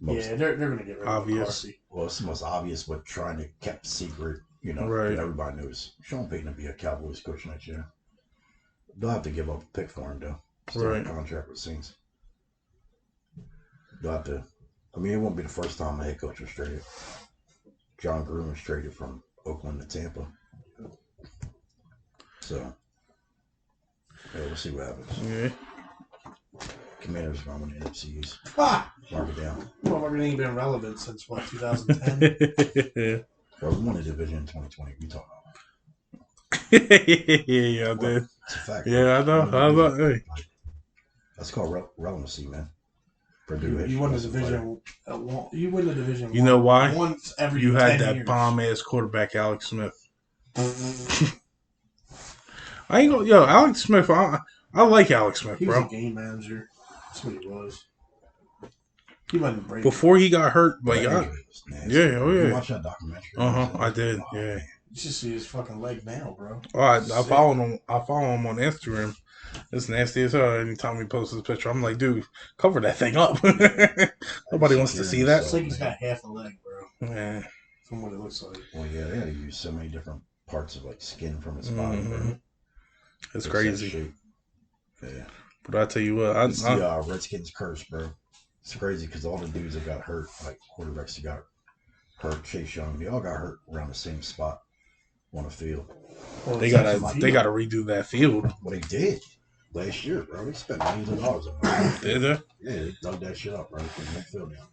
most they're going to get rid of McCarthy. Well, it's the most obvious, but trying to keep secret. Right. That everybody knows. Sean Payton will be a Cowboys coach next year. They'll have to give up a pick for him, though. Still in contract with the Saints. They'll have to. I mean, it won't be the first time a head coach was traded. John Gruden was traded from Oakland to Tampa. So, yeah, we'll see what happens. Yeah. Commanders going to win the NFC East. Ah! Mark it down. Well, we're ain't been relevant since, 2010? Bro, we won the division in 2020. We talking about yeah, I did. It's a fact. Yeah, I know. Hey. That's called relevancy, man. Purdue. You won the division. You win the division. You know why? Once every You had 10 that years. bomb ass quarterback, Alex Smith. I ain't gonna. Yo, Alex Smith. I like Alex Smith, He was bro. a game manager. That's what he was. He wasn't a break. Before he got hurt, like, Yeah, oh You yeah. watch that documentary? I did. Oh, Yeah. man. You should see his fucking leg now, bro. Oh, I follow him. I follow him on Instagram. It's nasty as hell. Anytime he posts his picture, I'm like, dude, cover that thing up. Nobody wants to see that. It's like he's got half a leg, bro. Yeah. From what it looks like. Well, yeah, they had to use so many different parts of like skin from his body. Mm-hmm. It's Fix crazy. Yeah. But I tell you what, it's the Redskins curse, bro. It's crazy because all the dudes that got hurt, like quarterbacks that got hurt, Chase Young, they all got hurt around the same spot on the field. Well, they gotta redo that field. Well, they did last year, bro. They spent millions of dollars on it. Did they? Yeah, they dug that shit up, bro. Put that field down.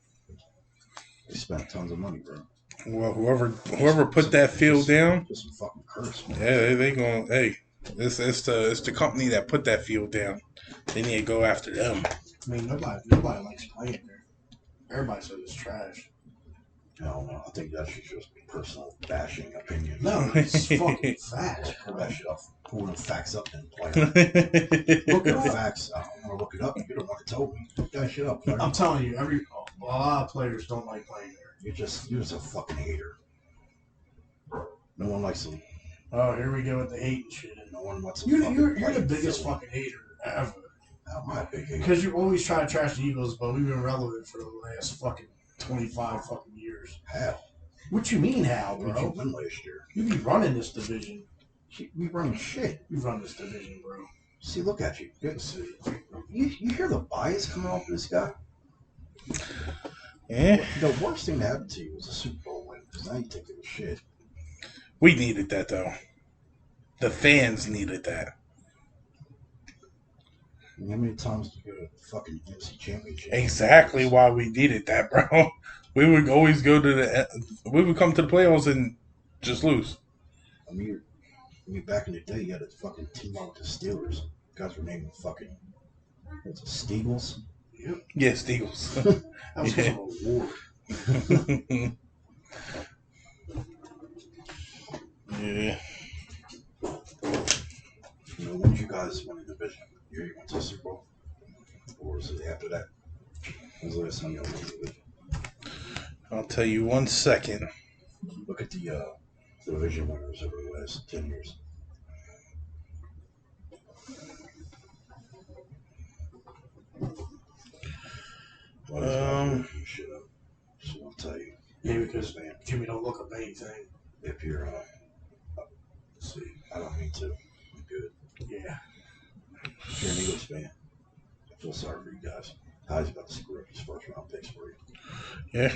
They spent tons of money, bro. Well, whoever put that field down, just some fucking curse, man. Yeah, they going. Hey, it's the company that put that field down. They need to go after them. I mean, nobody likes playing there. Everybody says it's trash. I don't know. I think that should just be personal bashing opinion. No, it's fucking facts. Pull that shit up. Pull the facts up and play it. Look at the facts. I don't want to look it up. You're the one that told me. Look that shit up, player. I'm telling you, a lot of players don't like playing there. You're just a fucking hater. No one likes them. Oh, here we go with the hate and shit. No one wants to. You're the biggest fucking hater ever. Not my big hater. Because you always try to trash the Eagles, but we've been relevant for the last fucking 25 fucking years. How? What you mean how, bro? What did you win last year? You be running this division. We running shit. You run this division, bro. See, look at you. You hear the bias coming off of this guy? Yeah. The worst thing that happened to you was a Super Bowl win, because now you think it was shit. We needed that, though. The fans needed that. How many times did you go to the fucking NFC Championship? Exactly why we needed that, bro. We would always go to we would come to the playoffs and just lose. I mean, back in the day, you had a fucking team out with the Steelers. Guys were named fucking, what's it, Steagles? Yep. Yeah, Steagles. That was from a war. Yeah. You know, when did you guys win the division? You went to the Super Bowl? Or was it after that? When was the last time you won the division? I'll tell you 1 second. Look at the division winners over the last 10 years. Shit up. So I'll tell you. Yeah, because Jimmy don't look up anything. If you're, let's see, I don't mean to. I'm good. Yeah. If you're an Eagles fan, I feel sorry for you guys. Ty's about to screw up his first round picks for you. Yeah.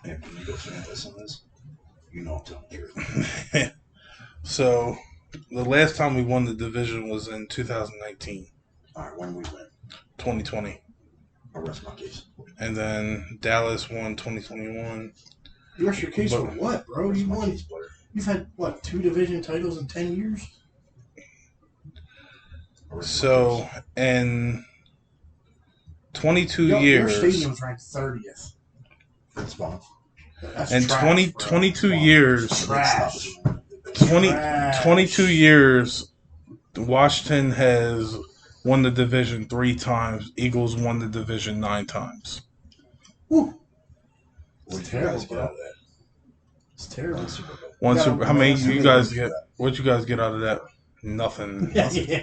And if you Eagles fan listen to this, you know I'm telling the truth. So, the last time we won the division was in 2019. All right, when we win? 2020. I'll rest my case. And then Dallas won 2021. You rest your case for what, bro? You won. Case, You've had, what, 2 division titles in 10 years? So, in 22 years... Your stadium's ranked 30th. That's fine. That's in trash, 22 years... Trash. 22 years, Washington has won the division 3 times. Eagles won the division 9 times. Woo. What did you guys get out of that? It's terrible. How many you guys get? What you guys get out of that? Nothing. Nothing.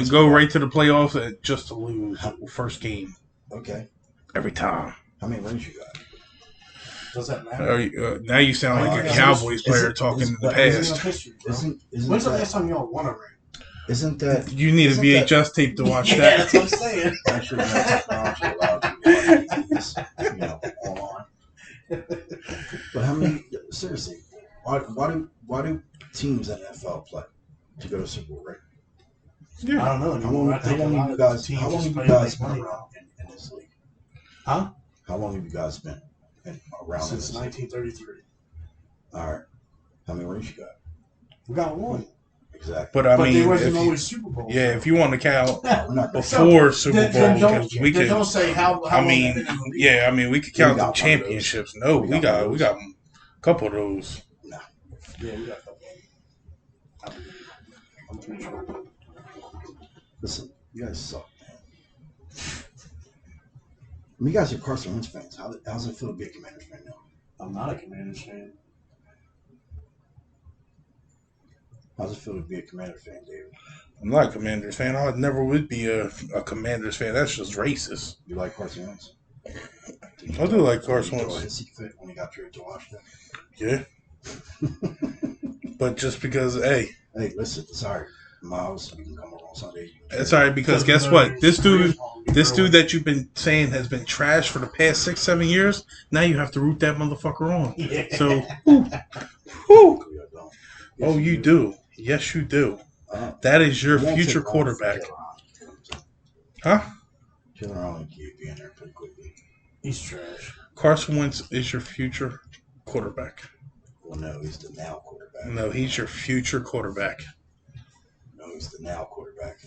Go right to the playoffs just to lose first game. Okay. Every time. How many rings you got? Does that matter? Now you sound like a Cowboys player talking in the past. When's the last time y'all won a ring? Isn't that... You need a VHS tape to watch that. Yeah, that's what I'm saying. Actually, that technology allows you to watch these, online. But how many... Seriously, why do teams in the NFL play to go to Super Bowl, right? Yeah. I don't know. How long have you guys been around in this league? Huh? How long have you guys been around? Since 1933. All right. How many rings you got? We got 1. Exactly. But I mean, there wasn't always Super Bowl. Yeah, if you want to count So, before Super Bowl, we could. Don't say how. I mean, yeah, I mean, we could count the championships. No, we got a couple of those. No. Yeah, we got a couple. I'm pretty sure. Listen, you guys suck, man. I mean, you guys are Carson Wentz fans. How's it feel to be a Commanders fan now? I'm not a Commanders fan. How's it feel to be a Commander fan, David? I'm not a Commanders fan. I never would be a Commanders fan. That's just racist. You like Carson Wentz? I do like Carson Wentz. Wentz. He fit when he got traded to Washington. Yeah. But just because, hey, listen, sorry, Miles, you can come over on Sunday. it's alright because guess what? This dude that you've been saying has been trash for the past 6-7 years. Now you have to root that motherfucker on. Yeah. So, whoo. Oh, you do. Yes, you do. That is your future quarterback. Huh? Taylor Allen keep being there pretty quickly. He's trash. Carson Wentz is your future quarterback. Well, no, he's the now quarterback. No, he's your future quarterback. No, he's the now quarterback.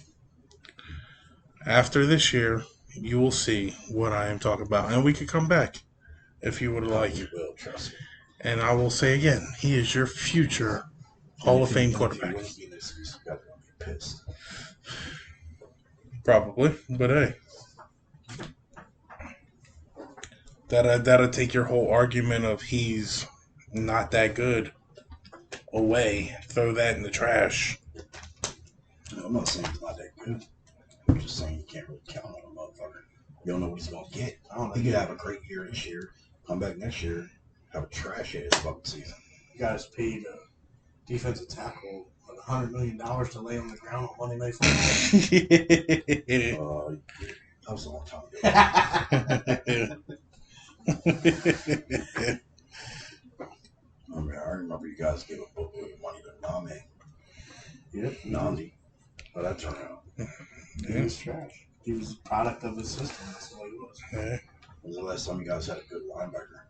After this year, you will see what I am talking about. And we could come back if you would like. You will, trust me. And I will say again, he is your future Hall of Fame quarterback. If you this season, you got to be pissed. Probably, but hey. That'll take your whole argument of he's not that good away. Throw that in the trash. No, I'm not saying he's not that good. I'm just saying you can't really count on a motherfucker. You don't know what he's going to get. I don't know. He could have a great year this year, come back next year, have a trash ass fucking season. You guys paid a defensive tackle $100 million to lay on the ground on Monday Night Football. That was a long time ago. I remember you guys gave a boatload of money to Name. Yep. Nandi. How that turned out? He was trash. He was a product of the system. That's all he was. Yeah. When was the last time you guys had a good linebacker?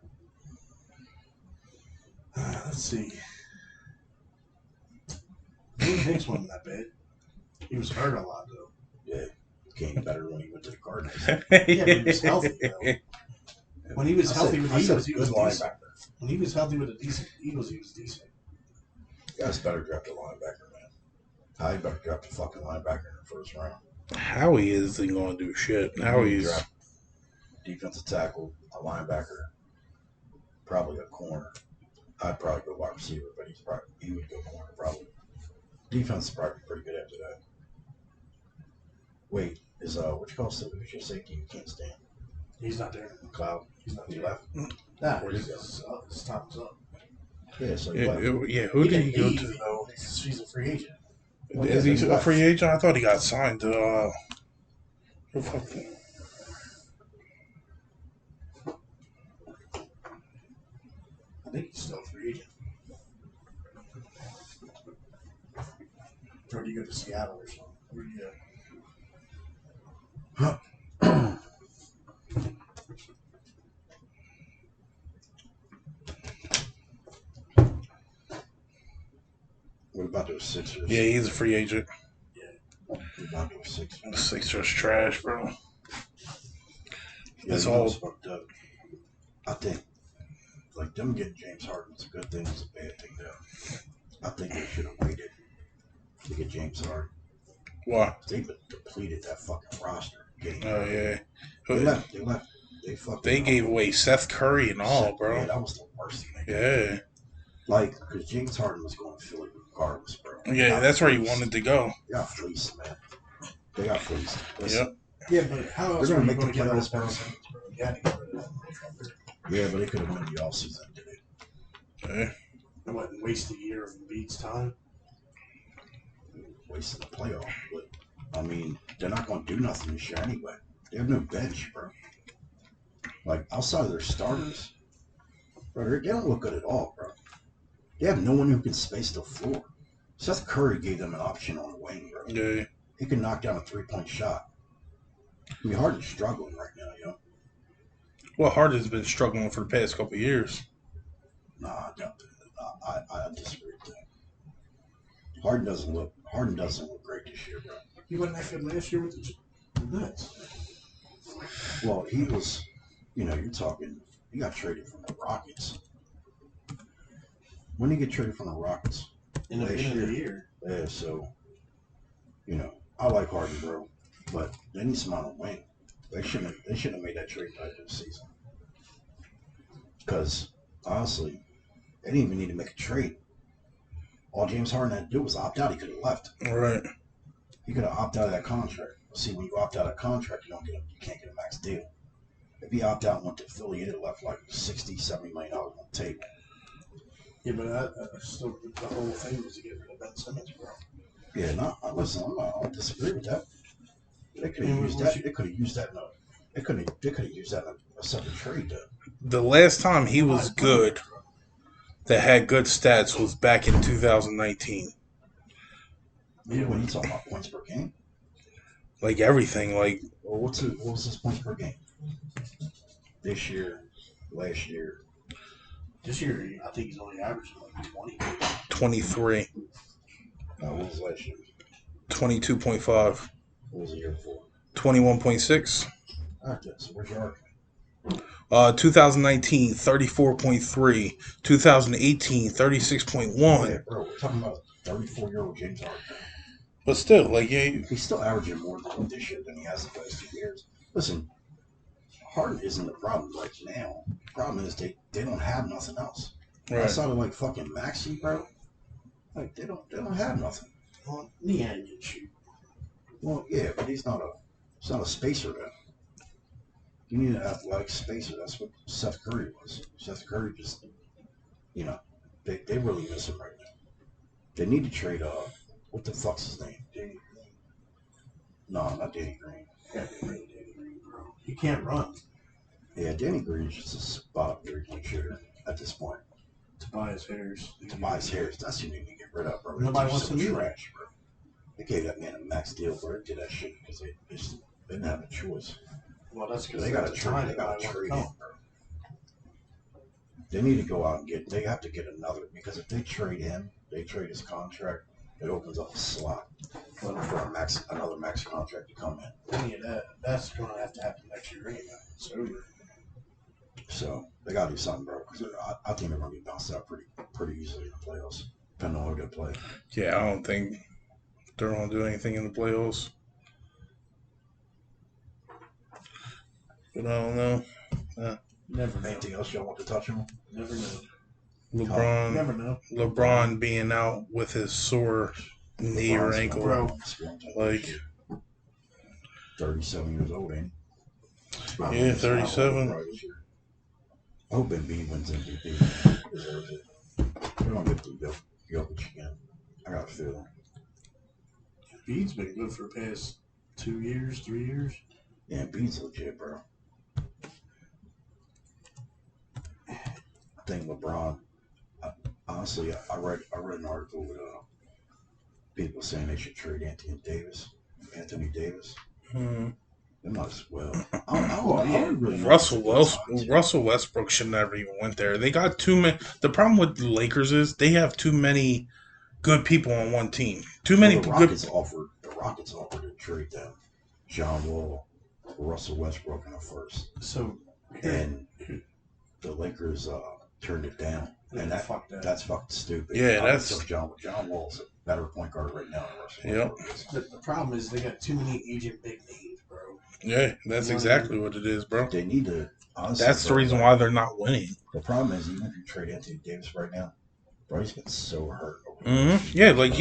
Let's see. Hicks wasn't that bad. He was hurt a lot, though. Yeah. Came better when he went to the Cardinals. Yeah, but he was healthy, though. When he was healthy with the Eagles, he was decent. When he was healthy with the Eagles, he was decent. You guys better draft a linebacker, man. I better draft a fucking linebacker in the first round. Howie isn't going to do shit. Howie's draft defensive tackle, a linebacker, probably a corner. I'd probably go wide receiver, but he would go corner probably. Defense is probably pretty good after that. Wait, is what you call who's your safety you can't stand? He's not there. McLeod. He's not He there. left. Nah, Where'd he go? his time's up. Yeah, so he left. Who did he go to? Though. She's a free agent. Well, Is yeah, he a free agent? I thought he got signed to. I think he's still a free agent. Or do you go to Seattle or something? Where do you go? What about those Sixers? Yeah, he's a free agent. What about those Sixers? The Sixers trash, bro. Yeah, It's you know all- what's fucked up. I think, like, them getting James Harden was a good thing, was a bad thing, though. I think they should have waited to get James Harden. Why? They depleted that fucking roster. Oh yeah. They left. They gave away Seth Curry and all, bro. Yeah, that was the worst thing they did. Yeah. Like, because James Harden was going to Philly regardless, bro. Yeah, that's where he wanted to go. They got fleeced, man. They got fleeced. Yep. Yeah, but how else They're are gonna you make going to the get playoffs, those bro. Simmons, bro? You had to get rid of that motherfucker. Yeah, but they could have won the offseason, did it? Yeah. And what, waste a year of Embiid's time? Wasting the playoff. But, I mean, they're not going to do nothing this year anyway. They have no bench, bro. Like, outside of their starters, bro, they don't look good at all, bro. They have no one who can space the floor. Seth Curry gave them an option on the wing, bro. Yeah. He can knock down a three-point shot. I mean, Harden's struggling right now, you know? Well, Harden's been struggling for the past couple of years. Nah, I disagree with that. Harden doesn't look great this year, bro. He wasn't that good last year with the Nets. Well, he was, you're talking, he got traded from the Rockets. When did he get traded from the Rockets? In the beginning of the year. Yeah, so, I like Harden, bro, but they need some on the wing. They shouldn't have made that trade by this season. Because honestly, they didn't even need to make a trade. All James Harden had to do was opt out. He could have left. Right. He could have opted out of that contract. See, when you opt out of a contract, you can't get a max deal. If he opted out and went to Philly, he'd have left like $60, $70 million on the table. Yeah, but still, the whole thing was to get rid of Ben Simmons, bro. Yeah, listen, I don't disagree with that. They could have used that. They could have used that. They could have used that in a separate trade. Though. The last time he was good, that had good stats, was back in 2019. Yeah, when you talking about points per game, like everything, like well, what was his points per game? This year, last year. This year, I think he's only averaging like 20. 23. What was last year? 22.5. What was the year before? 21.6. Okay, so where's your argument? 2019, 34.3. 2018, 36.1. Yeah, bro, we're talking about 34-year-old James Harden. But still, like, yeah, he's still averaging more this year than he has the past 2 years. Listen, Harden isn't the problem right now. The problem is they don't have nothing else. right. Outside of like fucking Maxey, bro. Like they don't have nothing. Well, Leanne can shoot. Well, yeah, but he's not a spacer though. You need an athletic spacer. That's what Seth Curry was. Seth Curry just, they really miss him right now. They need to trade. What the fuck's his name? Danny Green? No, not Danny Green. Danny Green, bro. He can't run. Yeah, Danny Green's just a spot three-point shooter at this point. Tobias Harris. That's who you need to get rid of, bro. Nobody wants to do trash, bro. They gave that man a max deal, bro. They did that shit because they just didn't have a choice. Well, that's because they got to trade. They got to trade him, bro. They need to go out and they have to get another, because if they trade him, they trade his contract, it opens up a slot for another max contract to come in. Yeah, that's going to have to happen next year anyway. It's over. So they got to do something, bro. Because I think they're going to get bounced out pretty easily in the playoffs, depending on who they play. Yeah, I don't think they're going to do anything in the playoffs. But I don't know. Never know. Anything else y'all want to touch on? Never know. LeBron, Never know. LeBron being out with his sore knee or ankle, bro. Like 37 years old, ain't he? Yeah, 37. I hope Embiid wins MVP. Deserves it. We don't get to Jokic again. I got a feeling. Embiid's been good for the past 2 years, 3 years. Yeah, Embiid's legit, bro. I think LeBron. Honestly, I read an article with people saying they should trade Anthony Davis. Hmm. They might as well. I really Russell Westbrook should never even went there. They got too many. The problem with the Lakers is they have too many good people on one team. Too many. The Rockets offered to trade them John Wall, Russell Westbrook in a first. So and the Lakers turned it down. And that's fucking stupid. Yeah, that's John Wall's a better point guard right now than Russell Westbrook. The problem is they got too many agent big names, bro. Yeah, that's exactly what it is, bro. They need to. Honestly, that's the reason why they're not winning. The problem is, even if you trade Anthony Davis right now, bro, he's been so hurt. Yeah, like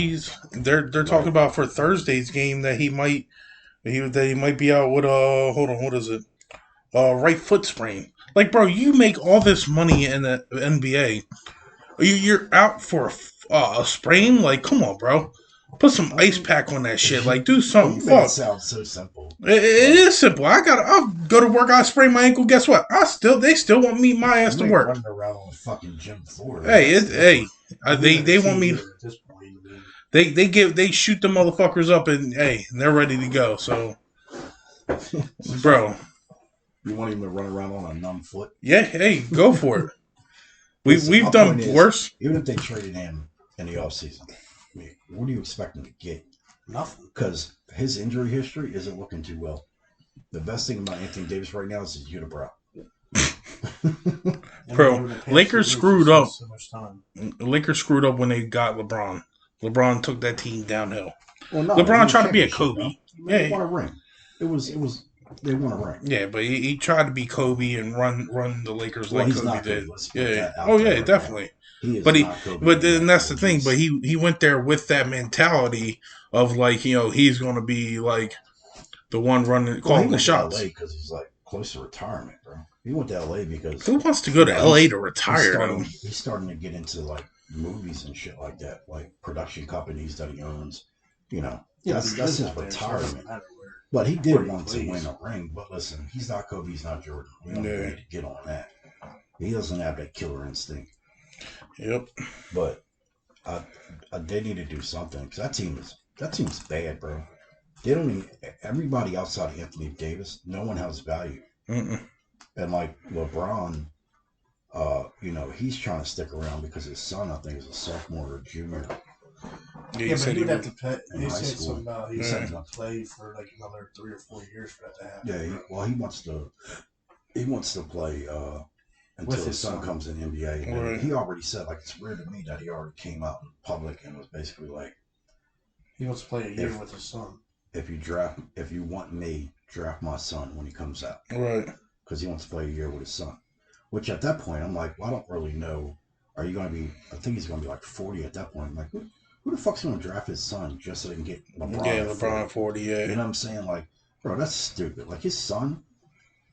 they're talking about for Thursday's game that he might be out with hold on, what is it? Right foot sprain. Like, bro, you make all this money in the NBA. You're out for a sprain? Like, come on, bro. Put some ice pack on that shit. Like, do something. Fuck. It sounds so simple. It is simple. I'll go to work. I sprain my ankle. Guess what? They still want me my ass to work. Running around on the fucking gym floor. Hey, they want me. They shoot the motherfuckers up and they're ready to go. So, bro, you want him to run around on a numb foot? Yeah, hey, go for it. We've done worse. Even if they traded him in the offseason, I mean, what do you expect him to get? Nothing. Because his injury history isn't looking too well. The best thing about Anthony Davis right now is his unibrow. Bro, Lakers screwed up. Lakers screwed up when they got LeBron. LeBron took that team downhill. Well, no, LeBron tried to be a Kobe. Yeah, he won a ring. It was They won a ring. Yeah, but he tried to be Kobe and run the Lakers Well, like he's Kobe not did. Kobe. Let's put Yeah. that out Oh there yeah, right definitely. now. He is But not Kobe. but then that's the thing. But he went there with that mentality of like he's going to be like the one running calling the shots. He went to LA because he's like close to retirement, bro. He went to LA because Who wants to go to LA to retire though? He's starting to get into like movies and shit like that, like production companies that he owns. You know, that's his retirement. But he did want to win a ring. But listen, he's not Kobe. He's not Jordan. We don't need to get on that. He doesn't have that killer instinct. Yep. But they need to do something because that team's bad, bro. They don't need everybody outside of Anthony Davis. No one has value. Mm-mm. And like LeBron, he's trying to stick around because his son, I think, is a sophomore or junior. Yeah, but he would have to play. He said something about he's going to play for like another 3 or 4 years for that to happen. Yeah, he wants to play until his son comes in the NBA. And right. he already said, like, it's weird to me that he already came out in public and was basically like, he wants to play a year with his son. If you want me, draft my son when he comes out. Right. Because he wants to play a year with his son. Which at that point, I'm like, well, I don't really know. Are you going to be, I think he's going to be like 40 at that point. I'm like, who the fuck's going to draft his son just so they can get LeBron? Yeah, LeBron 40, yeah. You know what I'm saying? Like, bro, that's stupid. Like, his son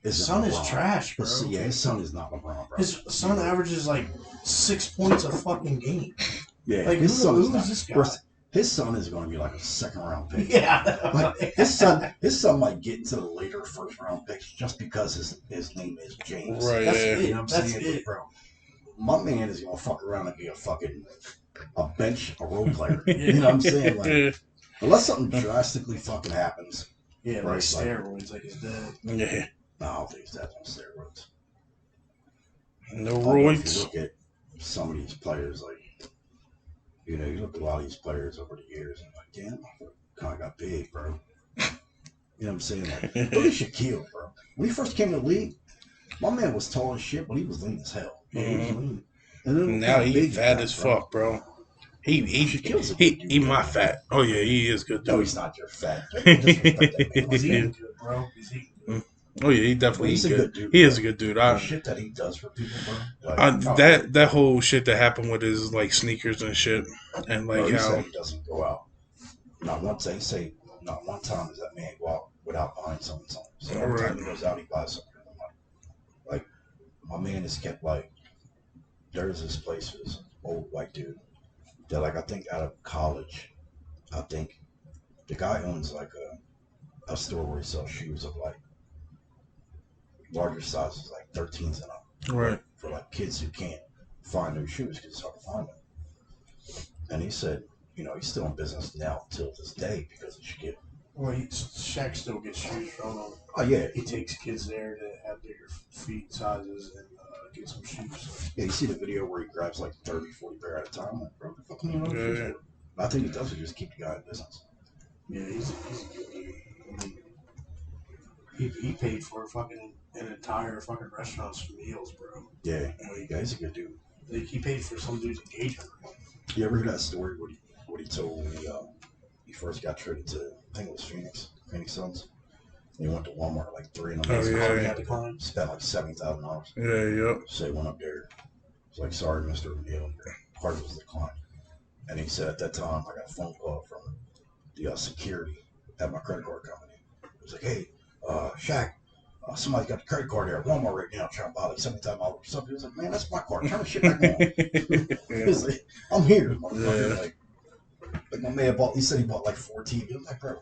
is trash, bro. His son is not LeBron, bro. His son averages like 6 points a fucking game. Yeah, like, his son who is this guy? His son is going to be like a second-round pick. Yeah, like his son might get into the later first-round picks just because his name is James. Right. That's it. You know what I'm saying, bro? My man is going to fuck around and be a bench, a role player. You know what I'm saying? Like, unless something drastically fucking happens. Yeah, right, like steroids, like his dad. Yeah. No, I don't think his dad's on steroids. No roids. If you look at some of these players, like. You look at a lot of these players over the years and like, damn, I kind of got big, bro. You know what I'm saying? Like, look at Shaquille, bro. When he first came to the league, my man was tall as shit, but he was lean as hell. Mm-hmm. He was lean. And then now he's fat as fuck, bro. He my fat. Oh yeah, he is good dude. No, he's not your fat. He's eating good, bro. He's eating good. Oh yeah, he definitely is good. Dude, he is a good dude. The shit that he does for people, bro. Like, that whole shit that happened with his like sneakers and shit, and like he how said he doesn't go out. Not one time does that man go out without buying something. So every time he goes out, he buys something. Like my man has kept like there's this place with this old white dude that like I think out of college, I think the guy owns like a store where he sells shoes of like larger sizes, like 13s and up. Right. For like kids who can't find new shoes because it's hard to find them. And he said, he's still in business now till this day because of Shaquille. Well, Shaq still gets shoes from him. Oh, yeah. He takes kids there to have bigger feet sizes and get some shoes. Yeah, you see the video where he grabs like 30, 40 pair at a time? Like, bro, what the fuck are you doing shoes for? I think he does it just keep the guy in business. Yeah, he's a good dude. He paid for an entire fucking restaurant's meals, bro. Yeah, he's a good dude. Like, he paid for some dude's engagement. You ever hear that story what he told when he first got traded to, I think it was Phoenix Suns? And he went to Walmart like 3 in the morning. Yeah. Spent like $70,000. Yeah, yep. So he went up there. It's like, sorry, Mr. O'Neal, your card was declined. And he said at that time, I got a phone call from the security at my credit card company. It was like, hey, Shaq, somebody's got the credit card there at Walmart right now trying to buy like $75 or something. He was like, man, that's my card. Turn the shit back on. He was like, I'm here, motherfucker. Like my man he said he bought like 4 TVs. I'm like, bro,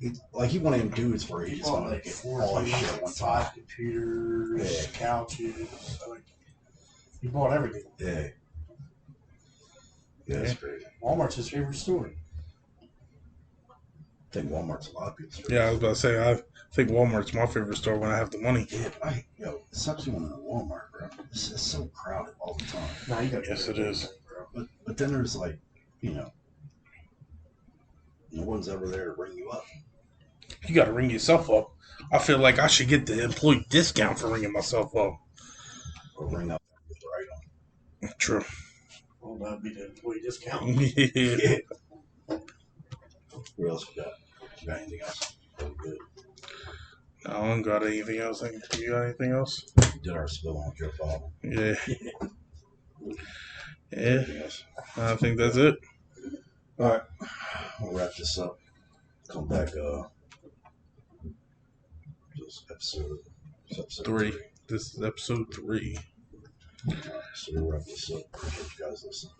he one of them dudes where he just want to get all his shit at one time. 5 computers, couches. He bought everything. Yeah. Yeah, that's crazy. Walmart's his favorite store. I think Walmart's a lot of people's favorite. Yeah, I was about to say, I think Walmart's my favorite store when I have the money. Yeah, but it sucks when I'm in Walmart, bro. It's just so crowded all the time. Nah, yes, it is. Bro. But then there's like, no one's ever there to ring you up. You got to ring yourself up. I feel like I should get the employee discount for ringing myself up. Or ring up with the right on. True. Well, that'd be the employee discount. Yeah. What else we got? You got anything else? Really good. I don't got anything else. You got anything else? We did our spill on your problem. Yeah. Yeah. Anything else? I think that's it. All right. We'll wrap this up. Come back. This episode 3. This is episode 3. So we'll wrap this up. Appreciate you guys listening.